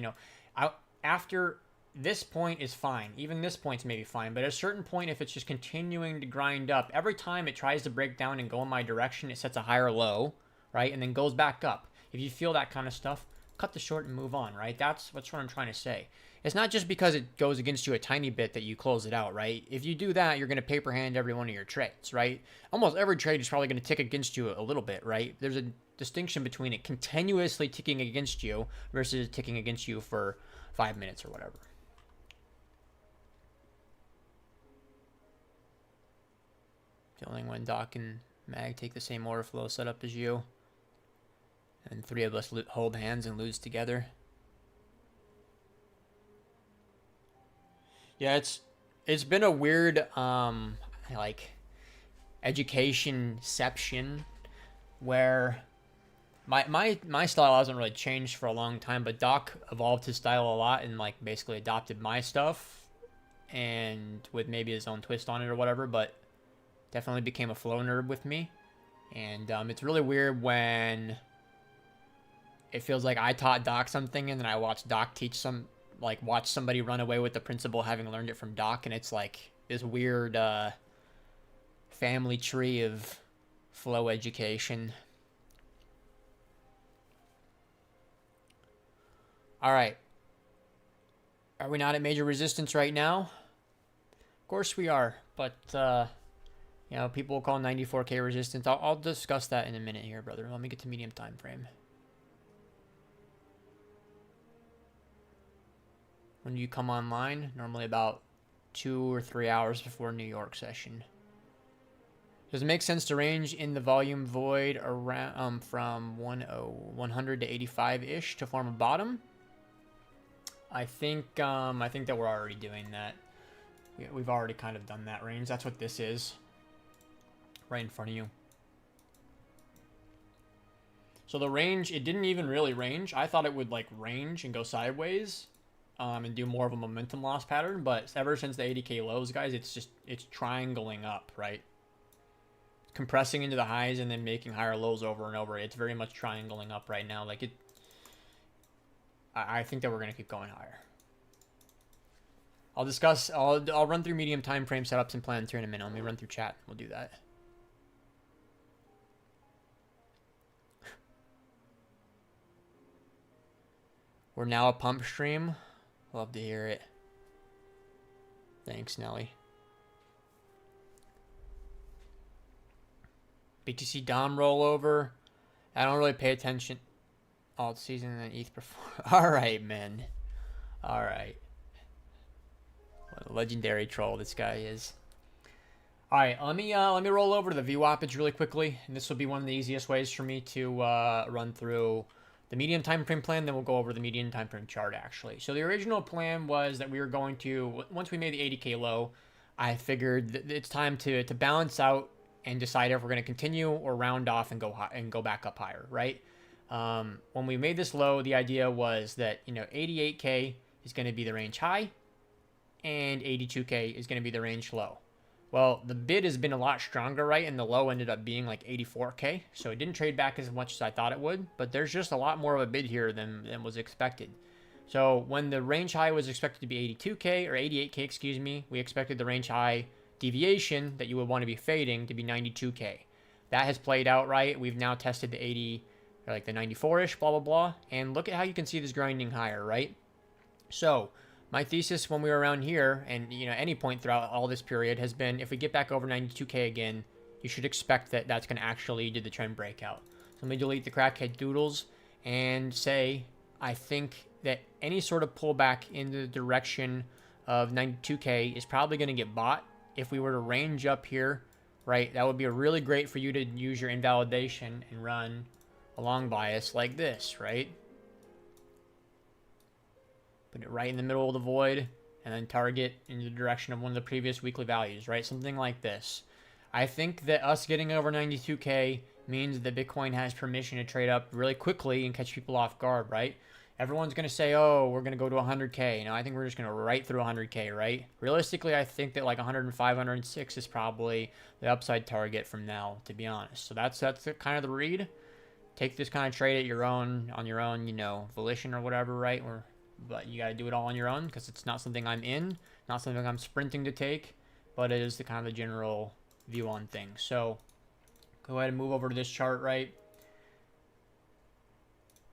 after this point is fine. Even this point's maybe fine. But at a certain point, if it's just continuing to grind up, every time it tries to break down and go in my direction, it sets a higher low, right? And then goes back up. If you feel that kind of stuff, cut the short and move on, right? That's what I'm trying to say. It's not just because it goes against you a tiny bit that you close it out, right? If you do that, you're going to paper hand every one of your trades, right? Almost every trade is probably going to tick against you a little bit, right? There's a distinction between it continuously ticking against you versus ticking against you for 5 minutes or whatever. Only when Doc and Mag take the same order flow setup as you, and 3 of us hold hands and lose together. Yeah, it's been a weird educationception where my style hasn't really changed for a long time, but Doc evolved his style a lot and basically adopted my stuff and with maybe his own twist on it or whatever, but definitely became a flow nerd with me. And it's really weird when it feels like I taught Doc something and then I watched Doc teach watch somebody run away with the principle having learned it from Doc, and it's this weird family tree of flow education. All right. Are we not at major resistance right now? Of course we are, but people will call 94K resistance. I'll discuss that in a minute here, brother. Let me get to medium time frame. When do you come online? Normally about 2 or 3 hours before New York session. Does it make sense to range in the volume void around from 100 to 85-ish to form a bottom? I think that we're already doing that. We've already kind of done that range. That's what this is. Right in front of you. So the range, it didn't even really range. I thought it would like range and go sideways and do more of a momentum loss pattern. But ever since the 80K lows, guys, it's triangling up, right? Compressing into the highs and then making higher lows over and over. It's very much triangling up right now. Like I think that we're going to keep going higher. I'll run through medium time frame setups and plans here in a minute. Let me run through chat. We'll do that. We're now a pump stream. Love to hear it. Thanks, Nelly. BTC Dom rollover. I don't really pay attention all season and ETH before. All right, man. All right. What a legendary troll this guy is. All right, let me roll over to the VWAPage really quickly, and this will be one of the easiest ways for me to run through the medium time frame plan. Then we'll go over the medium time frame chart actually. So the original plan was that we were going to, once we made the 80K low, I figured that it's time to balance out and decide if we're going to continue or round off and go high, and go back up higher, right? When we made this low, the idea was that 88K is going to be the range high, and 82K is going to be the range low. Well, the bid has been a lot stronger, right? And the low ended up being like 84K. So it didn't trade back as much as I thought it would. But there's just a lot more of a bid here than was expected. So when the range high was expected to be 82K or 88K, excuse me, we expected the range high deviation that you would want to be fading to be 92K. That has played out, right? We've now tested the 80, or like the 94-ish, blah, blah, blah. And look at how you can see this grinding higher, right? So my thesis when we were around here, and any point throughout all this period, has been if we get back over 92K again, you should expect that that's going to actually do the trend breakout. So let me delete the crackhead doodles and say I think that any sort of pullback in the direction of 92K is probably going to get bought. If we were to range up here, right, that would be really great for you to use your invalidation and run a long bias like this, right? Put it right in the middle of the void and then target in the direction of one of the previous weekly values, right? Something like this. I think that us getting over 92K means that Bitcoin has permission to trade up really quickly and catch people off guard, right? Everyone's going to say, oh, we're going to go to 100K. I think we're just going to right through 100K, right? Realistically, I think that like 105, 106 is probably the upside target from now, to be honest. So that's kind of the read. Take this kind of trade at your own, on your own, volition or whatever, right? But you got to do it all on your own because it's not something I'm in, not something I'm sprinting to take, but it is the kind of the general view on things. So go ahead and move over to this chart, right?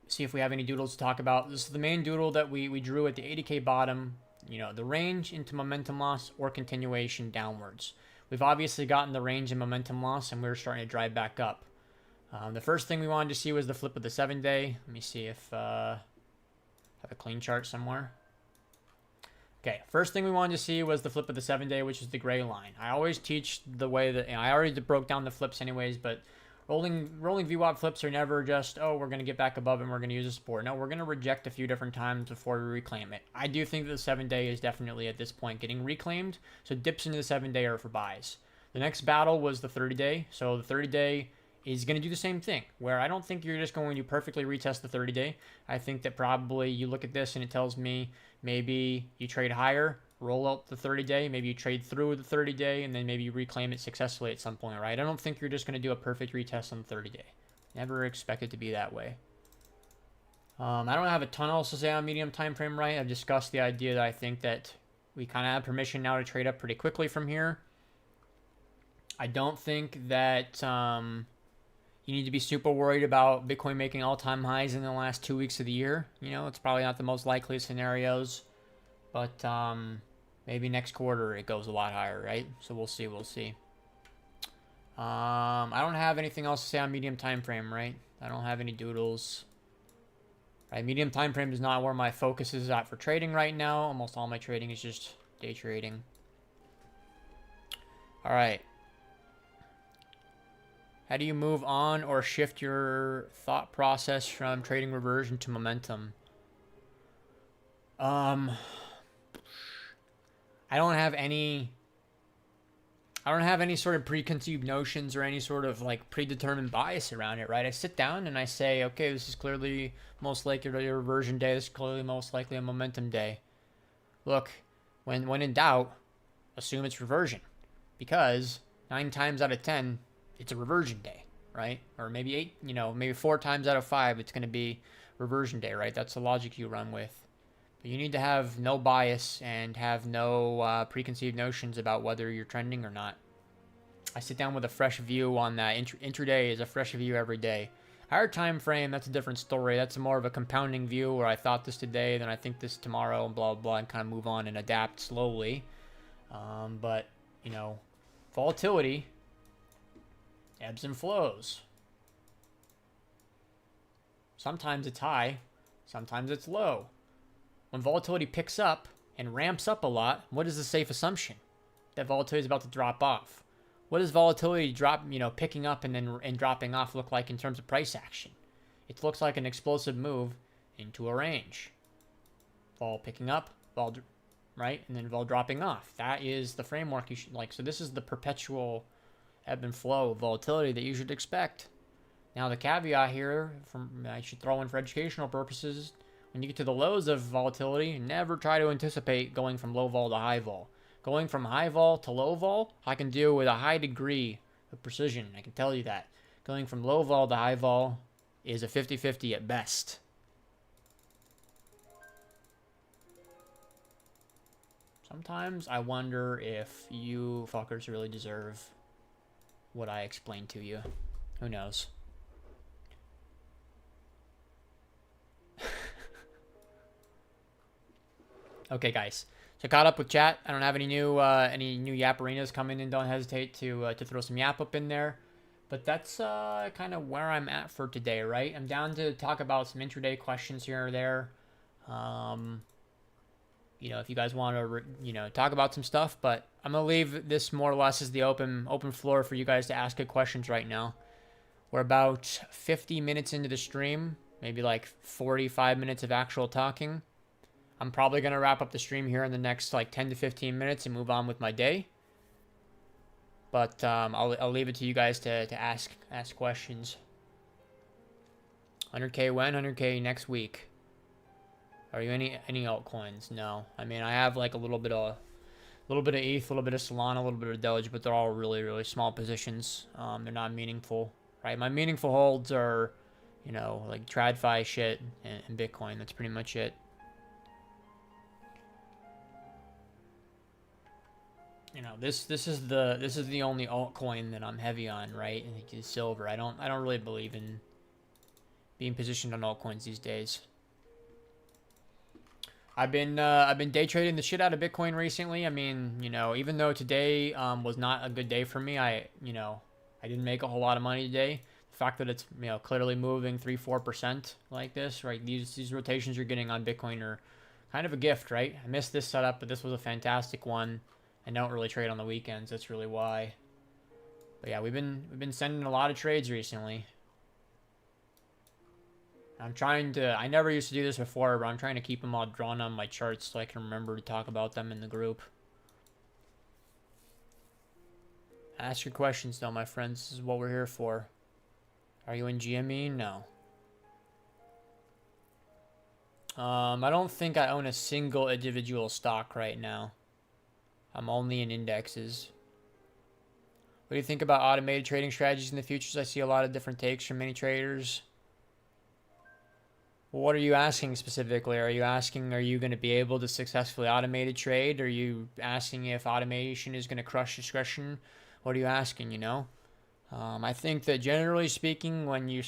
See if we have any doodles to talk about. This is the main doodle that we drew at the 80K bottom, the range into momentum loss or continuation downwards. We've obviously gotten the range and momentum loss, and we're starting to drive back up. The first thing we wanted to see was the flip of the 7-day. Let me see if have a clean chart somewhere. Okay, first thing we wanted to see was the flip of the 7-day, which is the gray line. I always teach the way that I already broke down the flips anyways, but rolling VWAP flips are never just, oh, we're going to get back above and we're going to use a support. No, we're going to reject a few different times before we reclaim it. I do think that the 7-day is definitely at this point getting reclaimed, so dips into the 7-day are for buys. The next battle was the 30-day, so the 30-day is going to do the same thing, where I don't think you're just going to perfectly retest the 30-day. I think that probably you look at this and it tells me maybe you trade higher, roll out the 30-day, maybe you trade through the 30-day, and then maybe you reclaim it successfully at some point, right? I don't think you're just going to do a perfect retest on the 30-day. Never expect it to be that way. I don't have a ton else to say on medium time frame, right? I've discussed the idea that I think that we kind of have permission now to trade up pretty quickly from here. I don't think that you need to be super worried about Bitcoin making all-time highs in the last 2 weeks of the year. It's probably not the most likely scenarios, but maybe next quarter it goes a lot higher, right? So we'll see. I don't have anything else to say on medium time frame, right? I don't have any doodles. Right, medium time frame is not where my focus is at for trading right now. Almost all my trading is just day trading. All right. How do you move on or shift your thought process from trading reversion to momentum? I don't have any sort of preconceived notions or any sort of like predetermined bias around it, right? I sit down and I say, okay, this is clearly most likely a reversion day. This is clearly most likely a momentum day. Look, when in doubt, assume it's reversion, because 9 times out of 10, it's a reversion day, right? Or maybe 8, maybe 4 times out of 5, it's going to be reversion day, right? That's the logic you run with. But you need to have no bias and have no preconceived notions about whether you're trending or not. I sit down with a fresh view on that. Intraday is a fresh view every day. Higher time frame, that's a different story. That's more of a compounding view where I thought this today, then I think this tomorrow, and blah, blah, blah, and kind of move on and adapt slowly. But, volatility ebbs and flows. Sometimes it's high, sometimes it's low. When volatility picks up and ramps up a lot, what is the safe assumption? That volatility is about to drop off. What does volatility picking up and dropping off look like in terms of price action? It looks like an explosive move into a range. Vol picking up, vol, right? And then vol dropping off. That is the framework you should like. So this is the perpetual ebb and flow of volatility that you should expect. Now the caveat here, I should throw in for educational purposes, when you get to the lows of volatility, never try to anticipate going from low vol to high vol. Going from high vol to low vol, I can do with a high degree of precision. I can tell you that. Going from low vol to high vol is a 50-50 at best. Sometimes I wonder if you fuckers really deserve what I explained to you. Who knows? Okay, guys. So caught up with chat. I don't have any new Yap arenas coming in. Don't hesitate to throw some Yap up in there. But that's kind of where I'm at for today, right? I'm down to talk about some intraday questions here or there. If you guys want to, talk about some stuff. But I'm gonna leave this more or less as the open floor for you guys to ask good questions right now. We're about 50 minutes into the stream, maybe like 45 minutes of actual talking. I'm probably going to wrap up the stream here in the next like 10 to 15 minutes and move on with my day. But I'll leave it to you guys to ask questions. 100K when? 100K next week. Are you any altcoins? No. I mean, I have like a little bit of ETH, a little bit of Solana, a little bit of Doge, but they're all really, really small positions. They're not meaningful, right? My meaningful holds are, like TradFi shit and Bitcoin. That's pretty much it. This is the only altcoin that I'm heavy on, right? I think it's silver. I don't really believe in being positioned on altcoins these days. I've been day trading the shit out of Bitcoin recently. I mean, even though today was not a good day for me, I didn't make a whole lot of money today. The fact that it's clearly moving 3-4% like this, right? These rotations you're getting on Bitcoin are kind of a gift, right? I missed this setup, but this was a fantastic one. I don't really trade on the weekends. That's really why. But yeah, we've been sending a lot of trades recently. I never used to do this before, but I'm trying to keep them all drawn on my charts so I can remember to talk about them in the group. Ask your questions though, my friends. This is what we're here for. Are you in GME? No. I don't think I own a single individual stock right now. I'm only in indexes. What do you think about automated trading strategies in the futures? I see a lot of different takes from many traders. Well, what are you asking specifically? Are you asking, are you going to be able to successfully automate a trade? Are you asking if automation is going to crush discretion? What are you asking, I think that generally speaking, when you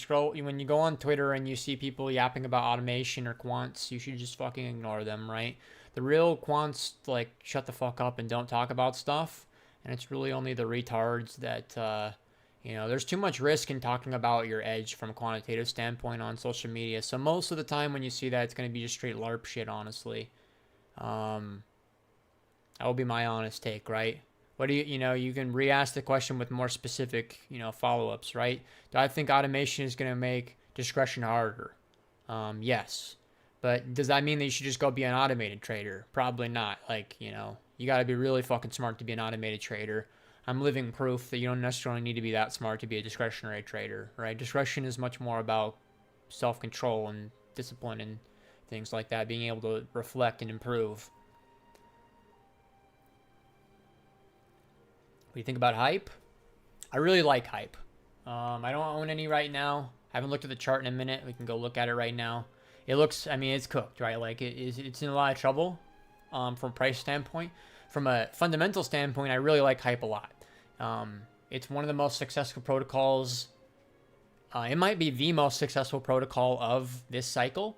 go on Twitter and you see people yapping about automation or quants, you should just fucking ignore them, right? The real quants, shut the fuck up and don't talk about stuff. And it's really only the retards that, there's too much risk in talking about your edge from a quantitative standpoint on social media. So most of the time when you see that, it's going to be just straight LARP shit, honestly. That will be my honest take, right? What do you can re-ask the question with more specific, follow-ups, right? Do I think automation is going to make discretion harder? Yes. But does that mean that you should just go be an automated trader? Probably not. Like, you got to be really fucking smart to be an automated trader. I'm living proof that you don't necessarily need to be that smart to be a discretionary trader, right? Discretion is much more about self-control and discipline and things like that, being able to reflect and improve. What do you think about hype? I really like hype. I don't own any right now. I haven't looked at the chart in a minute. We can go look at it right now. It looks, it's cooked, right? Like it's in a lot of trouble from a price standpoint. From a fundamental standpoint, I really like hype a lot. It's one of the most successful protocols. It might be the most successful protocol of this cycle.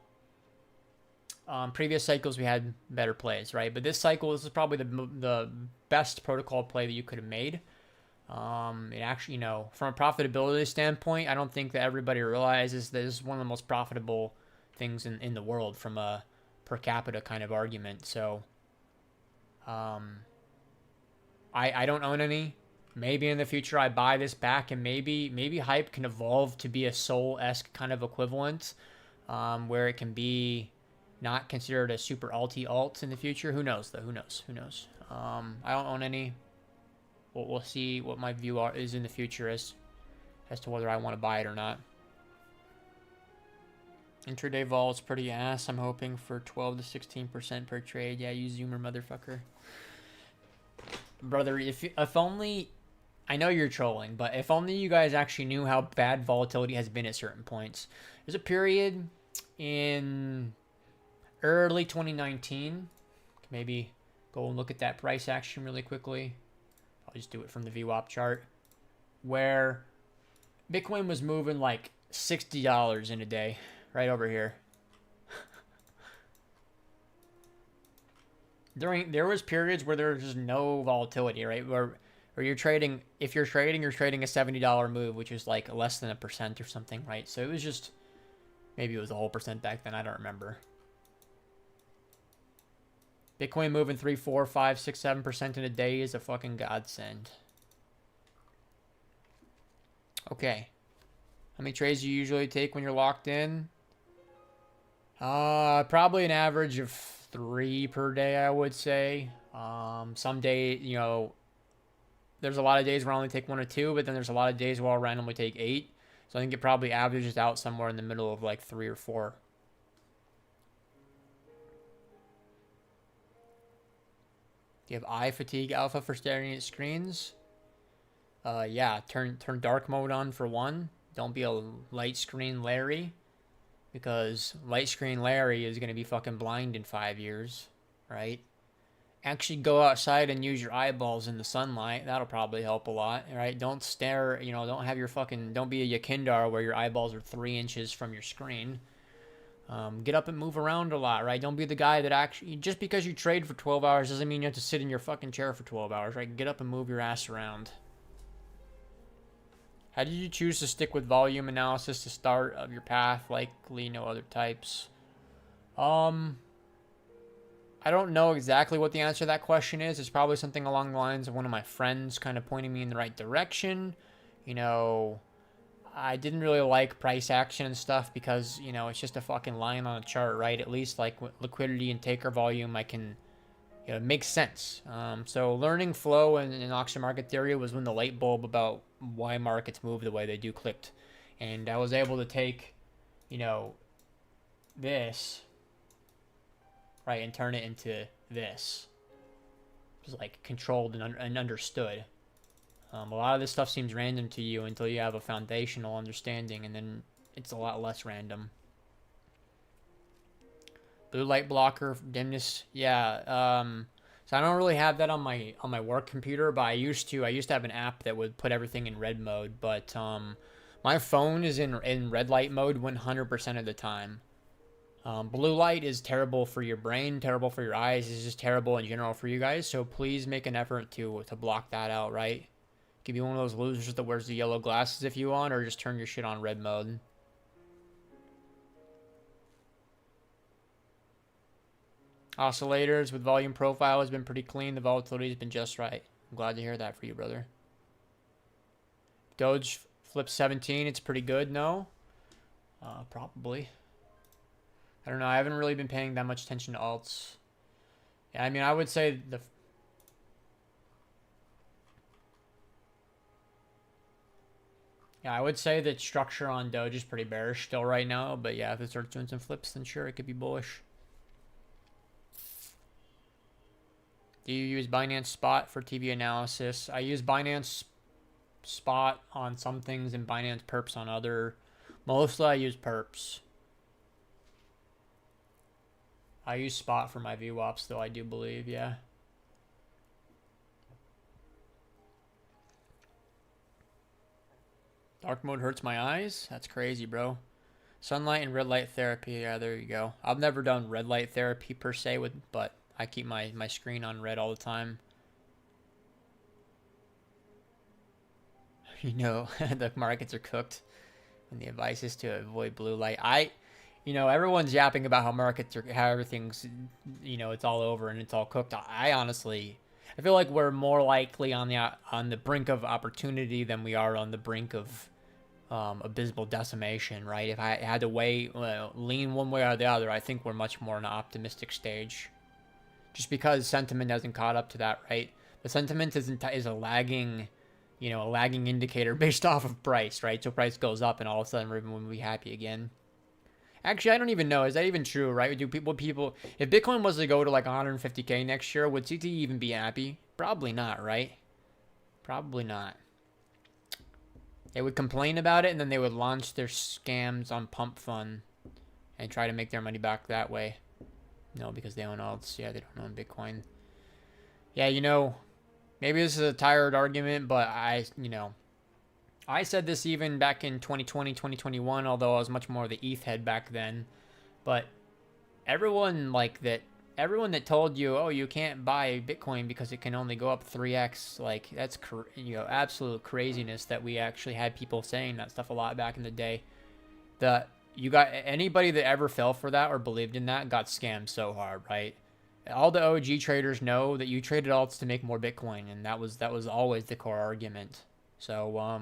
Previous cycles we had better plays, right? But this cycle, this is probably the best protocol play that you could have made. It actually, from a profitability standpoint, I don't think that everybody realizes that this is one of the most profitable things in the world from a per capita kind of argument. So, I don't own any. Maybe in the future I buy this back, and maybe hype can evolve to be a Sol-esque kind of equivalent, where it can be not considered a super alt in the future. Who knows though? Who knows? I don't own any. We'll see what my view is in the future as to whether I want to buy it or not. Intraday vol is pretty ass. I'm hoping for 12 to 16% per trade. Yeah, you zoomer motherfucker. Brother, if only... I know you're trolling, but if only you guys actually knew how bad volatility has been at certain points. There's a period in early 2019. Maybe go and look at that price action really quickly. I'll just do it from the VWAP chart. Where Bitcoin was moving like $60 in a day. Right over here. There was periods where there was just no volatility, right? Where you're trading, if you're trading a $70 move, which is like less than 1% or something, right? So it was just, maybe it was a whole percent back then, I don't remember. Bitcoin moving 3, 4, 5, 6, 7% in a day is a fucking godsend. Okay. How many trades do you usually take when you're locked in? Probably an average of 3 per day, I would say. Some day, there's a lot of days where I only take 1 or 2, but then there's a lot of days where I'll randomly take 8. So I think it probably averages out somewhere in the middle of like 3 or 4. Do you have eye fatigue alpha for staring at screens? Yeah, turn dark mode on for 1. Don't be a light screen Larry. Because light screen Larry is going to be fucking blind in 5 years, right? Actually go outside and use your eyeballs in the sunlight. That'll probably help a lot, right? Don't stare, don't be a Yakindar where your eyeballs are 3 inches from your screen. Get up and move around a lot, right? Don't be the guy that actually, just because you trade for 12 hours doesn't mean you have to sit in your fucking chair for 12 hours, right? Get up and move your ass around. How did you choose to stick with volume analysis to start of your path? Likely no other types. I don't know exactly what the answer to that question is. It's probably something along the lines of one of my friends kind of pointing me in the right direction. I didn't really like price action and stuff because, it's just a fucking line on a chart, right? At least like liquidity and taker volume, I can... it makes sense. So learning flow and auction market theory was when the light bulb about why markets move the way they do clicked. And I was able to take, this, right, and turn it into this. Just like controlled and understood. A lot of this stuff seems random to you until you have a foundational understanding, and then it's a lot less random. Blue light blocker, dimness, yeah. So I don't really have that on my work computer, but I used to have an app that would put everything in red mode. But my phone is in red light mode 100% of the time. Blue light is terrible for your brain, terrible for your eyes. It's just terrible in general for you guys. So please make an effort to block that out, right? Could be one of those losers that wears the yellow glasses if you want, or just turn your shit on red mode. Oscillators with volume profile has been pretty clean. The volatility has been just right. I'm glad to hear that for you, brother. Doge flips 17. It's pretty good, no? Probably. I don't know. I haven't really been paying that much attention to alts. Yeah, I mean, I would say the... Yeah, I would say that structure on Doge is pretty bearish still right now. But yeah, if it starts doing some flips, then sure, it could be bullish. Do you use Binance Spot for TV analysis? I use Binance Spot on some things and Binance Perps on other. Mostly I use Perps. I use Spot for my VWAPs though, I do believe, yeah. Dark mode hurts my eyes? That's crazy, bro. Sunlight and red light therapy, yeah, there you go. I've never done red light therapy per se, but I keep my screen on red all the time. You know, the markets are cooked. And the advice is to avoid blue light. Everyone's yapping about how everything's, it's all over and it's all cooked. I feel like we're more likely on the brink of opportunity than we are on the brink of abysmal decimation, right? If I had to lean one way or the other, I think we're much more in an optimistic stage. Just because sentiment hasn't caught up to that, right? The sentiment is a lagging indicator based off of price, right? So price goes up and all of a sudden everyone will be happy again. Actually, I don't even know. Is that even true, right? If Bitcoin was to go to like 150K next year, would CT even be happy? Probably not, right? Probably not. They would complain about it and then they would launch their scams on Pump Fund and try to make their money back that way. No, because they own alts. Yeah, they don't own Bitcoin. Yeah, maybe this is a tired argument, but I said this even back in 2020, 2021, although I was much more the ETH head back then. But everyone that told you, oh, you can't buy Bitcoin because it can only go up 3x, like that's absolute craziness that we actually had people saying that stuff a lot back in the day. Anybody that ever fell for that or believed in that got scammed so hard, right? All the OG traders know that you traded alts to make more Bitcoin, and that was always the core argument. So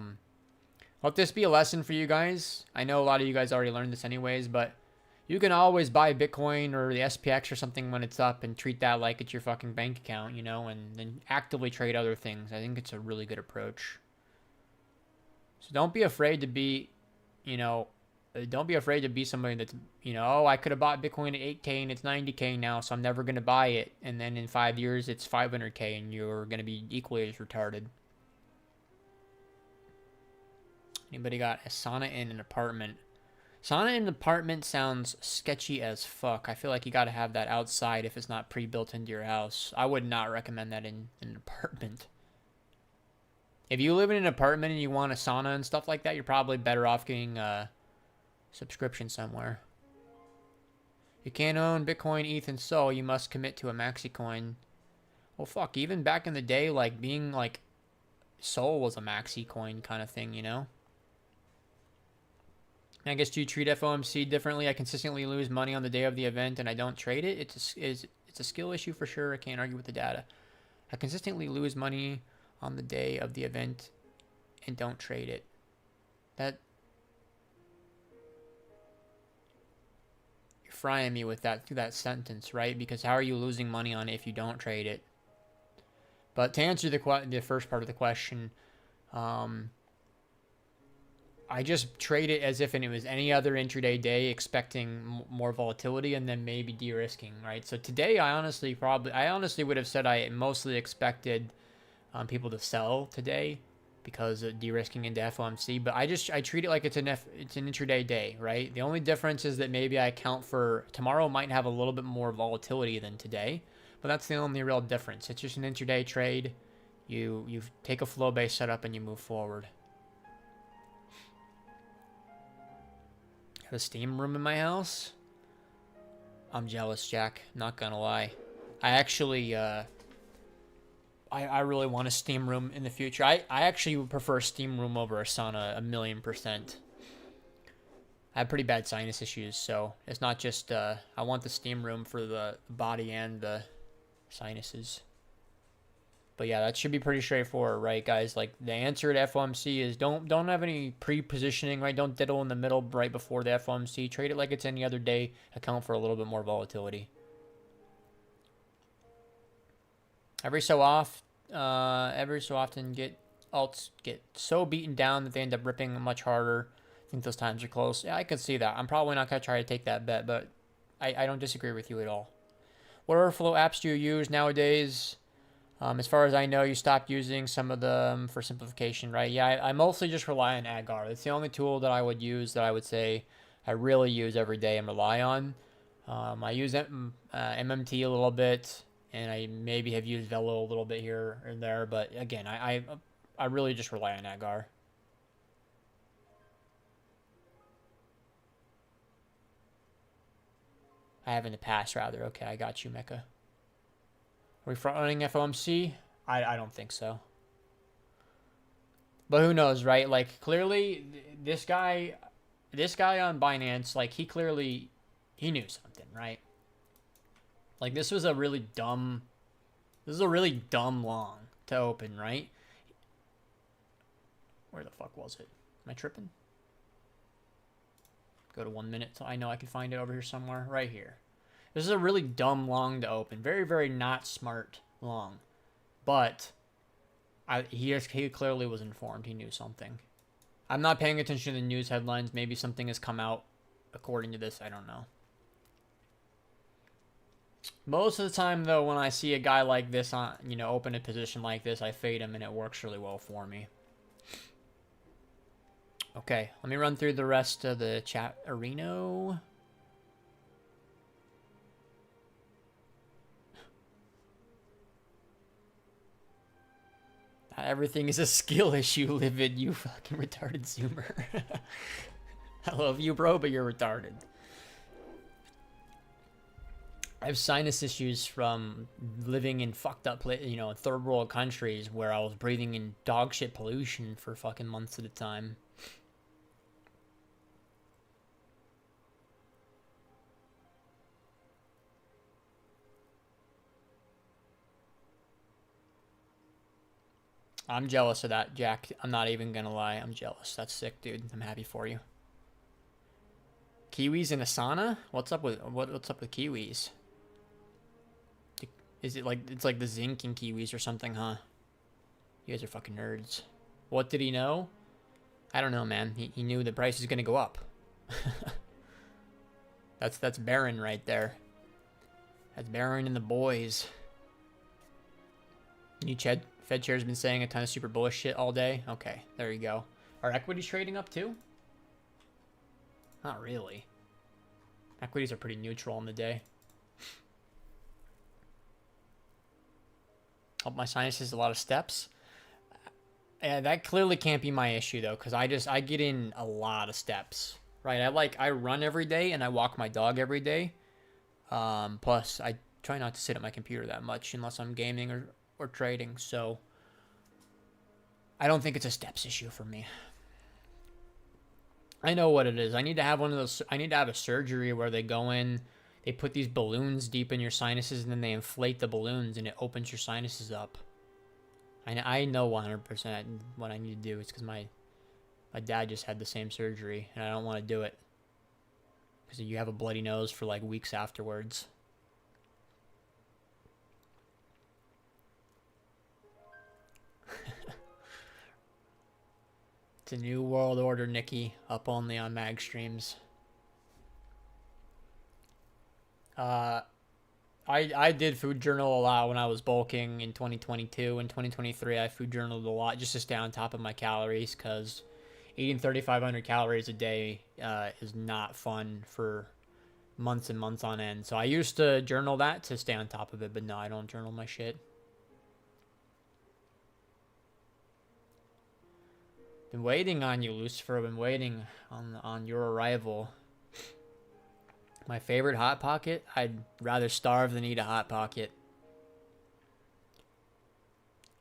let this be a lesson for you guys. I know a lot of you guys already learned this anyways, but you can always buy Bitcoin or the SPX or something when it's up and treat that like it's your fucking bank account, and then actively trade other things. I think it's a really good approach. So don't be afraid to be, somebody that's, I could have bought Bitcoin at 8K and it's 90K now, so I'm never going to buy it. And then in 5 years, it's 500K and you're going to be equally as retarded. Anybody got a sauna in an apartment? Sauna in an apartment sounds sketchy as fuck. I feel like you got to have that outside if it's not pre-built into your house. I would not recommend that in an apartment. If you live in an apartment and you want a sauna and stuff like that, you're probably better off getting a subscription somewhere. You can't own Bitcoin, ETH, and SOL. You must commit to a maxi coin. Well, fuck. Even back in the day, being SOL was a maxi coin kind of thing, I guess, do you treat FOMC differently? I consistently lose money on the day of the event and I don't trade it. It's a skill issue for sure. I can't argue with the data. I consistently lose money on the day of the event and don't trade it. You're frying me with that sentence, right? Because how are you losing money on it if you don't trade it? But to answer the first part of the question, I just trade it as if it was any other intraday day, expecting more volatility and then maybe de-risking, right? So today, I honestly would have said I mostly expected people to sell today because of de-risking into FOMC, but I treat it like it's an intraday day, right? The only difference is that maybe I account for tomorrow might have a little bit more volatility than today, but that's the only real difference. It's just an intraday trade. You take a flow-based setup and you move forward. A steam room in my house? I'm jealous, Jack. Not gonna lie. I actually, I really want a steam room in the future. I actually would prefer a steam room over a sauna 1,000,000%. I have pretty bad sinus issues, so it's not just, I want the steam room for the body and the sinuses. But yeah, that should be pretty straightforward, right, guys? Like the answer to FOMC is don't have any pre-positioning, right? Don't diddle in the middle right before the FOMC. Trade it like it's any other day. Account for a little bit more volatility. Every so often, alts get so beaten down that they end up ripping much harder. I think those times are close. Yeah, I can see that. I'm probably not gonna try to take that bet, but I don't disagree with you at all. What order flow apps do you use nowadays? As far as I know, you stopped using some of them for simplification, right? Yeah, I mostly just rely on Agar. It's the only tool that I would use that I would say I really use every day and rely on. I use MMT a little bit, and I maybe have used Velo a little bit here and there, but again, I really just rely on Agar. I have in the past, rather. Okay, I got you, Mecca. Are we front running FOMC? I don't think so. But who knows, right? Like clearly this guy on Binance, like he knew something, right? Like this was a really dumb long to open, right? Where the fuck was it? Am I tripping? Go to 1 minute so I know I can find it over here somewhere. Right here. This is a really dumb long to open. Very, very not smart long. But he clearly was informed. He knew something. I'm not paying attention to the news headlines. Maybe something has come out according to this. I don't know. Most of the time, though, when I see a guy like this open a position like this, I fade him and it works really well for me. Okay, let me run through the rest of the chat arena. Everything is a skill issue, Livid, you fucking retarded Zoomer. I love you, bro, but you're retarded. I have sinus issues from living in fucked up, third world countries where I was breathing in dog shit pollution for fucking months at a time. I'm jealous of that, Jack. I'm not even gonna lie. I'm jealous. That's sick, dude. I'm happy for you. Kiwis in Asana? What's up with kiwis? Is it like it's like the zinc in kiwis or something, huh? You guys are fucking nerds. What did he know? I don't know, man. He knew the price is gonna go up. That's Baron right there. That's Baron and the boys. New Fed chair's been saying a ton of super bullish shit all day. Okay, there you go. Are equities trading up too? Not really. Equities are pretty neutral on the day. Help my sinuses a lot of steps. And that clearly can't be my issue though, because I get in a lot of steps. Right? I run every day and I walk my dog every day. Plus I try not to sit at my computer that much unless I'm gaming or trading, so I don't think it's a steps issue for me. I know what it is. I need to have one of those. I need to have a surgery where they go in, they put these balloons deep in your sinuses, and then they inflate the balloons, and it opens your sinuses up. I know 100% what I need to do. It's because my dad just had the same surgery, and I don't want to do it because you have a bloody nose for like weeks afterwards. It's a new world order, Nikki. Up only on mag streams. I did food journal a lot when I was bulking in 2022. In 2023, I food journaled a lot just to stay on top of my calories, because eating 3,500 calories a day is not fun for months and months on end. So I used to journal that to stay on top of it, but no, I don't journal my shit. Been waiting on you, Lucifer. Been waiting on your arrival. My favorite Hot Pocket? I'd rather starve than eat a Hot Pocket.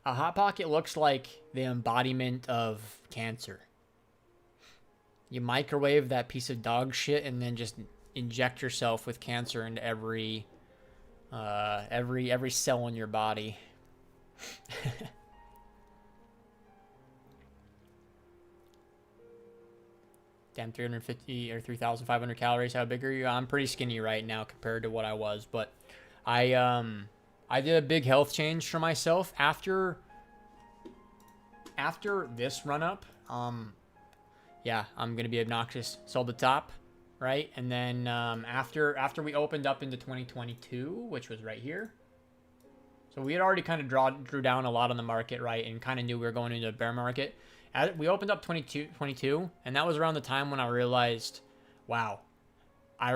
A Hot Pocket looks like the embodiment of cancer. You microwave that piece of dog shit and then just inject yourself with cancer into every cell in your body. Damn, 350 or 3,500 calories. How big are you? I'm pretty skinny right now compared to what I was, but I did a big health change for myself after this run up. Yeah, I'm gonna be obnoxious. Sold the top, right? And then after we opened up into 2022, which was right here. So we had already kind of drew down a lot on the market, right? And kind of knew we were going into a bear market. We opened up 22, and that was around the time when I realized, wow, I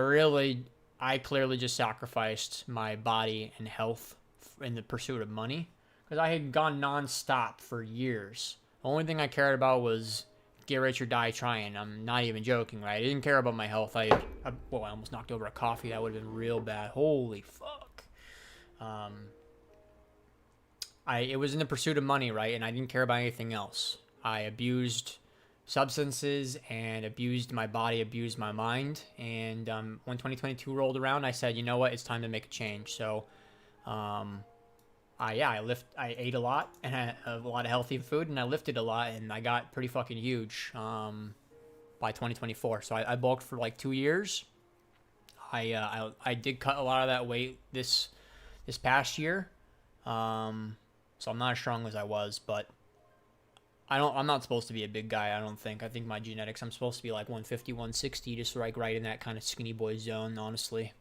clearly just sacrificed my body and health in the pursuit of money, because I had gone nonstop for years. The only thing I cared about was get rich or die trying. I'm not even joking, right? I didn't care about my health. I almost knocked over a coffee. That would have been real bad. Holy fuck. It was in the pursuit of money, right? And I didn't care about anything else. I abused substances and abused my body, abused my mind. And when 2022 rolled around, I said, you know what? It's time to make a change. So, I ate a lot and had a lot of healthy food, and I lifted a lot, and I got pretty fucking huge by 2024. So I bulked for like 2 years. I did cut a lot of that weight this past year. So I'm not as strong as I was, but I'm not supposed to be a big guy, I don't think. I think my genetics, I'm supposed to be like 150, 160, just like right in that kind of skinny boy zone, honestly.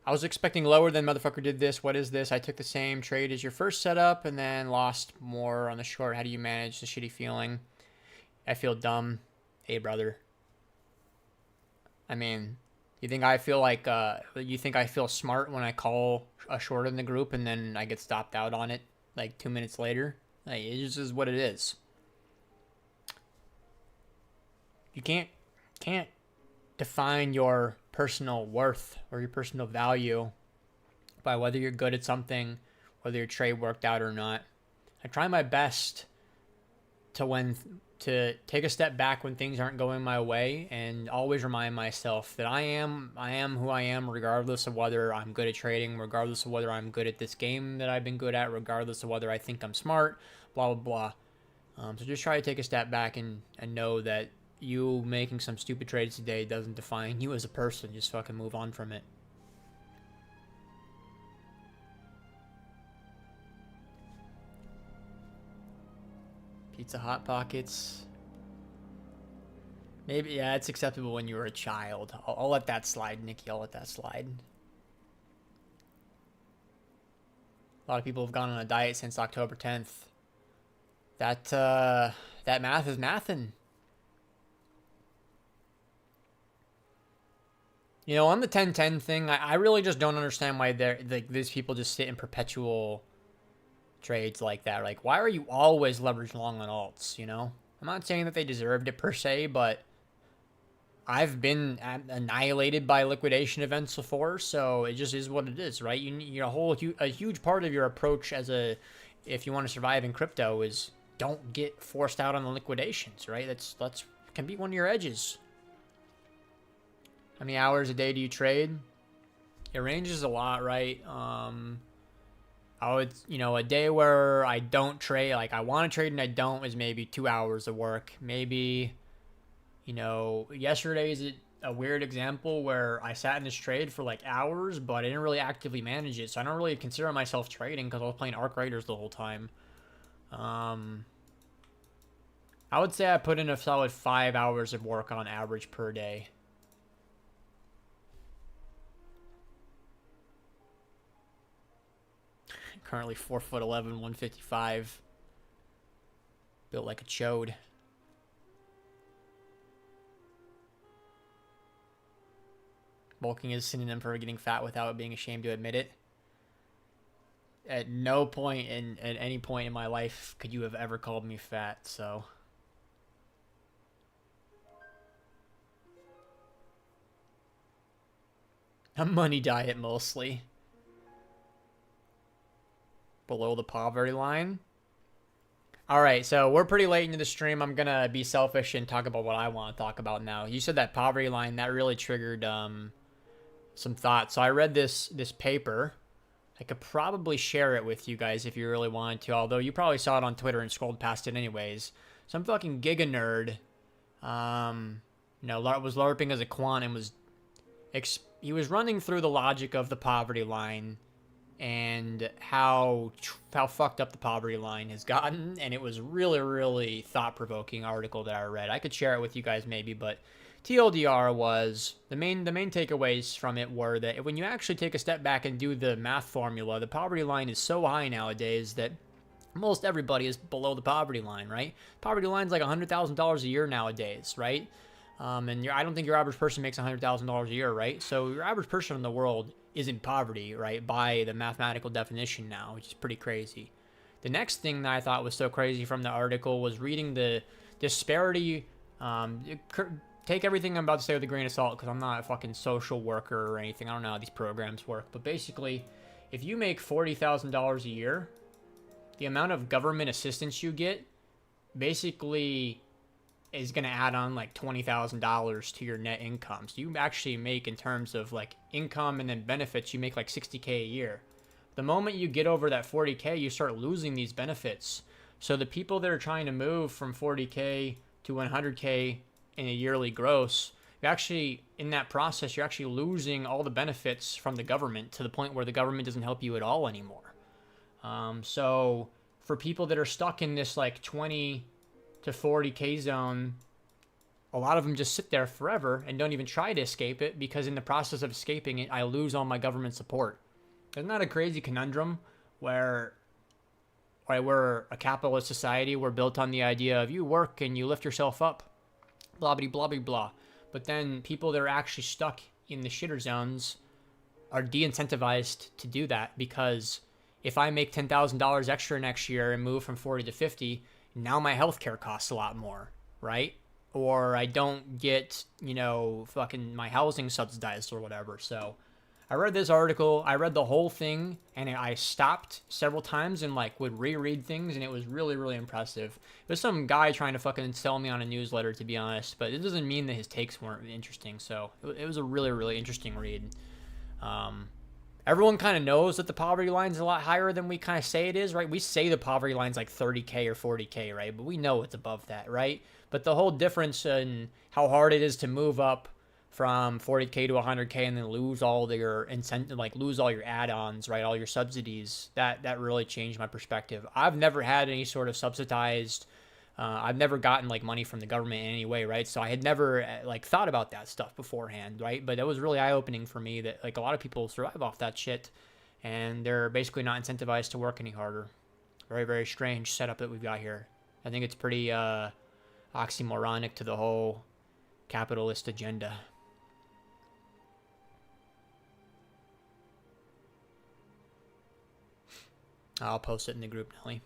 I was expecting lower than motherfucker did this. What is this? I took the same trade as your first setup and then lost more on the short. How do you manage the shitty feeling? I feel dumb. Hey, brother. I mean, you think I feel smart when I call a short in the group and then I get stopped out on it like 2 minutes later? Like, it just is what it is. You can't define your personal worth or your personal value by whether you're good at something, whether your trade worked out or not. I try my best to take a step back when things aren't going my way, and always remind myself that I am who I am, regardless of whether I'm good at trading, regardless of whether I'm good at this game that I've been good at, regardless of whether I think I'm smart, blah blah blah. So just try to take a step back and know that you making some stupid trades today doesn't define you as a person. Just fucking move on from it. Pizza Hot Pockets. Maybe, yeah, it's acceptable when you were a child. I'll let that slide, Nikki. I'll let that slide. A lot of people have gone on a diet since October 10th. That math is mathin'. You know, on the 10-10 thing, I really just don't understand why these people just sit in perpetual trades like that. Like, why are you always leveraged long on alts, you know? I'm not saying that they deserved it per se, but I've been annihilated by liquidation events before, so it just is what it is, right? A huge part of your approach if you want to survive in crypto is don't get forced out on the liquidations, right? That's can be one of your edges. How many hours a day do you trade? It ranges a lot, right? A day where I don't trade, like I want to trade and I don't, is maybe 2 hours of work. Maybe, yesterday is a weird example where I sat in this trade for like hours, but I didn't really actively manage it. So I don't really consider myself trading because I was playing Arc Raiders the whole time. I would say I put in a solid 5 hours of work on average per day. Currently 4'11", 155. Built like a chode. Bulking is a synonym for getting fat without being ashamed to admit it. At no point at any point in my life could you have ever called me fat, so. A money diet mostly. Below the poverty line. All right, so we're pretty late into the stream. I'm gonna be selfish and talk about what I want to talk about now. You said that poverty line, that really triggered some thoughts. So I read this paper. I could probably share it with you guys if you really wanted to, although you probably saw it on Twitter and scrolled past it anyways. Some fucking giga nerd, was LARPing as a quant and he was running through the logic of the poverty line and how fucked up the poverty line has gotten, and it was really, really thought-provoking article that I read. I could share it with you guys maybe, but TLDR was, the main takeaways from it were that when you actually take a step back and do the math formula, the poverty line is so high nowadays that most everybody is below the poverty line, right? Poverty line's like $100,000 a year nowadays, right? And I don't think your average person makes $100,000 a year, right? So your average person in the world is in poverty, right, by the mathematical definition now, which is pretty crazy. The next thing that I thought was so crazy from the article was reading the disparity. Take everything I'm about to say with a grain of salt because I'm not a fucking social worker or anything. I don't know how these programs work. But basically, if you make $40,000 a year, the amount of government assistance you get basically is going to add on like $20,000 to your net income. So you actually make, in terms of like income and then benefits, you make like $60K a year. The moment you get over that $40K, you start losing these benefits. So the people that are trying to move from $40K to $100K in a yearly gross, you actually, in that process, you're actually losing all the benefits from the government to the point where the government doesn't help you at all anymore. So for people that are stuck in this like 20 to 40K zone, a lot of them just sit there forever and don't even try to escape it because in the process of escaping it, I lose all my government support. Isn't that a crazy conundrum where we're a capitalist society, we're built on the idea of you work and you lift yourself up, blah, blah, blah, blah, blah. But then people that are actually stuck in the shitter zones are de-incentivized to do that because if I make $10,000 extra next year and move from 40 to 50, now my healthcare costs a lot more, right? Or I don't get, fucking my housing subsidized or whatever. So I read this article, I read the whole thing, and I stopped several times and like would reread things, and it was really, really impressive. It was some guy trying to fucking sell me on a newsletter, to be honest, but it doesn't mean that his takes weren't interesting. So it was a really, really interesting read. Everyone kind of knows that the poverty line is a lot higher than we kind of say it is, right? We say the poverty line's like 30K or 40K, right? But we know it's above that, right? But the whole difference in how hard it is to move up from 40K to 100K and then lose all your incentive, like lose all your add-ons, right? All your subsidies, that really changed my perspective. I've never had any sort of subsidized, I've never gotten like money from the government in any way, right? So I had never like thought about that stuff beforehand, right? But it was really eye-opening for me that like a lot of people survive off that shit and they're basically not incentivized to work any harder. Very, very strange setup that we've got here. I think it's pretty oxymoronic to the whole capitalist agenda. I'll post it in the group, Nelly.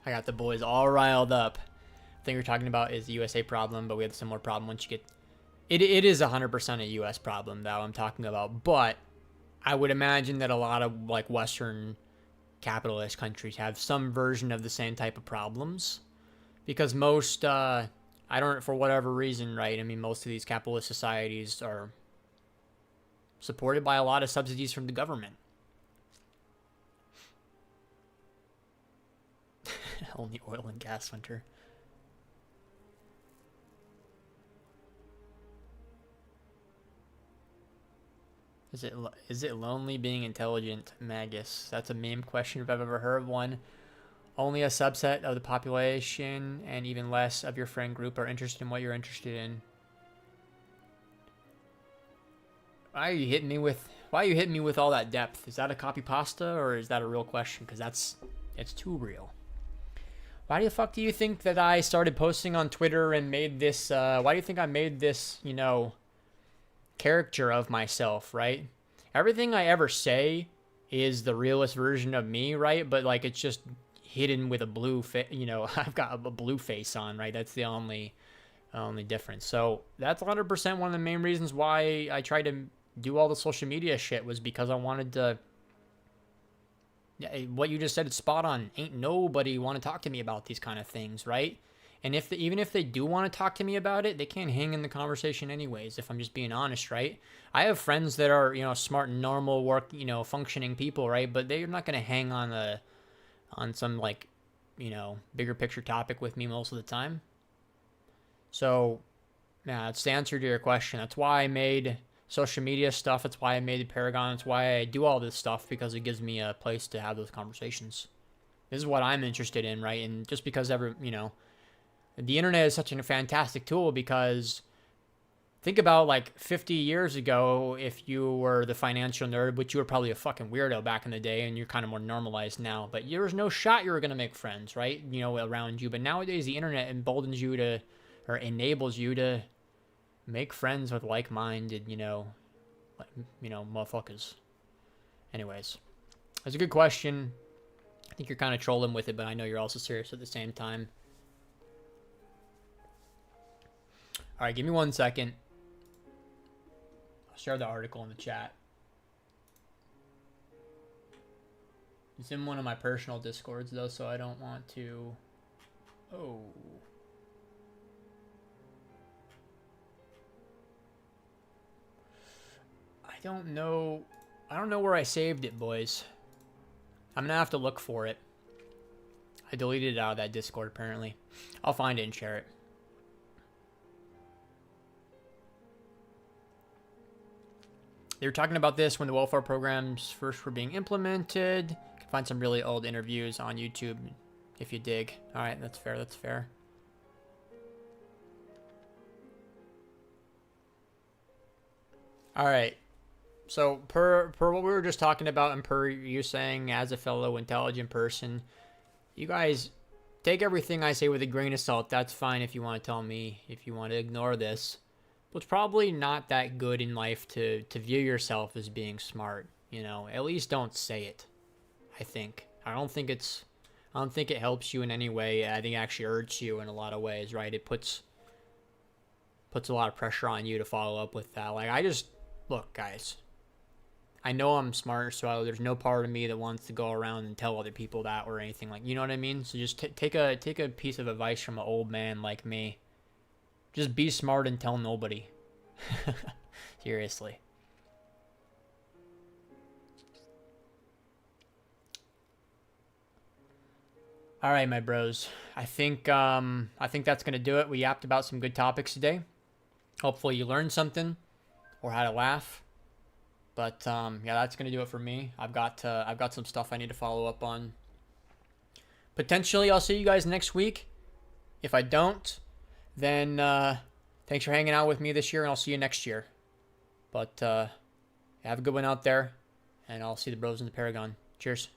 I got the boys all riled up. The thing we're talking about is the USA problem, but we have a similar problem once you get... It is 100% a US problem, though, I'm talking about. But I would imagine that a lot of, like, Western capitalist countries have some version of the same type of problems. Because most, for whatever reason, right, I mean, most of these capitalist societies are supported by a lot of subsidies from the government. Only oil and gas winter. Is it lonely being intelligent, Magus? That's a meme question if I've ever heard one. Only a subset of the population and even less of your friend group are interested in what you're interested in. Why are you hitting me with all that depth? Is that a copy pasta or is that a real question? Because it's too real. Why the fuck do you think that I started posting on Twitter and made this, why do you think I made this, caricature of myself, right? Everything I ever say is the realest version of me, right? But, like, it's just hidden with a blue face, I've got a blue face on, right? That's the only difference. So that's 100% one of the main reasons why I try to do all the social media shit was because I wanted to. Yeah, what you just said is spot on. Ain't nobody want to talk to me about these kind of things, right? And even if they do want to talk to me about it, they can't hang in the conversation anyways, if I'm just being honest, right? I have friends that are, smart and normal work, functioning people, right? But they're not going to hang on some like, bigger picture topic with me most of the time. So, yeah, that's the answer to your question. That's why I made social media stuff. That's why I made the Paragon. That's why I do all this stuff, because it gives me a place to have those conversations. This is what I'm interested in, right? And just because the internet is such a fantastic tool, because think about like 50 years ago, if you were the financial nerd, which you were probably a fucking weirdo back in the day, and you're kind of more normalized now, but there was no shot you were going to make friends, right? Around you. But nowadays the internet emboldens you to, or enables you to make friends with like-minded, motherfuckers. Anyways, that's a good question. I think you're kind of trolling with it, but I know you're also serious at the same time. All right, give me 1 second. I'll share the article in the chat. It's in one of my personal Discords, though, so I don't want to... Oh... I don't know where I saved it, boys. I'm gonna have to look for it. I deleted it out of that Discord, apparently. I'll find it and share it. They were talking about this when the welfare programs first were being implemented. You can find some really old interviews on YouTube if you dig. All right, that's fair, that's fair. All right. So per what we were just talking about, and per you saying as a fellow intelligent person, you guys take everything I say with a grain of salt. That's fine if you want to tell me, if you want to ignore this. But it's probably not that good in life to view yourself as being smart. At least don't say it. I think. I don't think it helps you in any way. I think it actually hurts you in a lot of ways, right? It puts a lot of pressure on you to follow up with that. Look, guys. I know I'm smart, so there's no part of me that wants to go around and tell other people that or anything like, you know what I mean? So just take a piece of advice from an old man like me. Just be smart and tell nobody. Seriously. All right, my bros. I think that's gonna do it. We yapped about some good topics today. Hopefully you learned something or had a laugh. But yeah, that's gonna do it for me. I've got some stuff I need to follow up on. Potentially, I'll see you guys next week. If I don't, then thanks for hanging out with me this year, and I'll see you next year. But have a good one out there, and I'll see the bros in the Paragon. Cheers.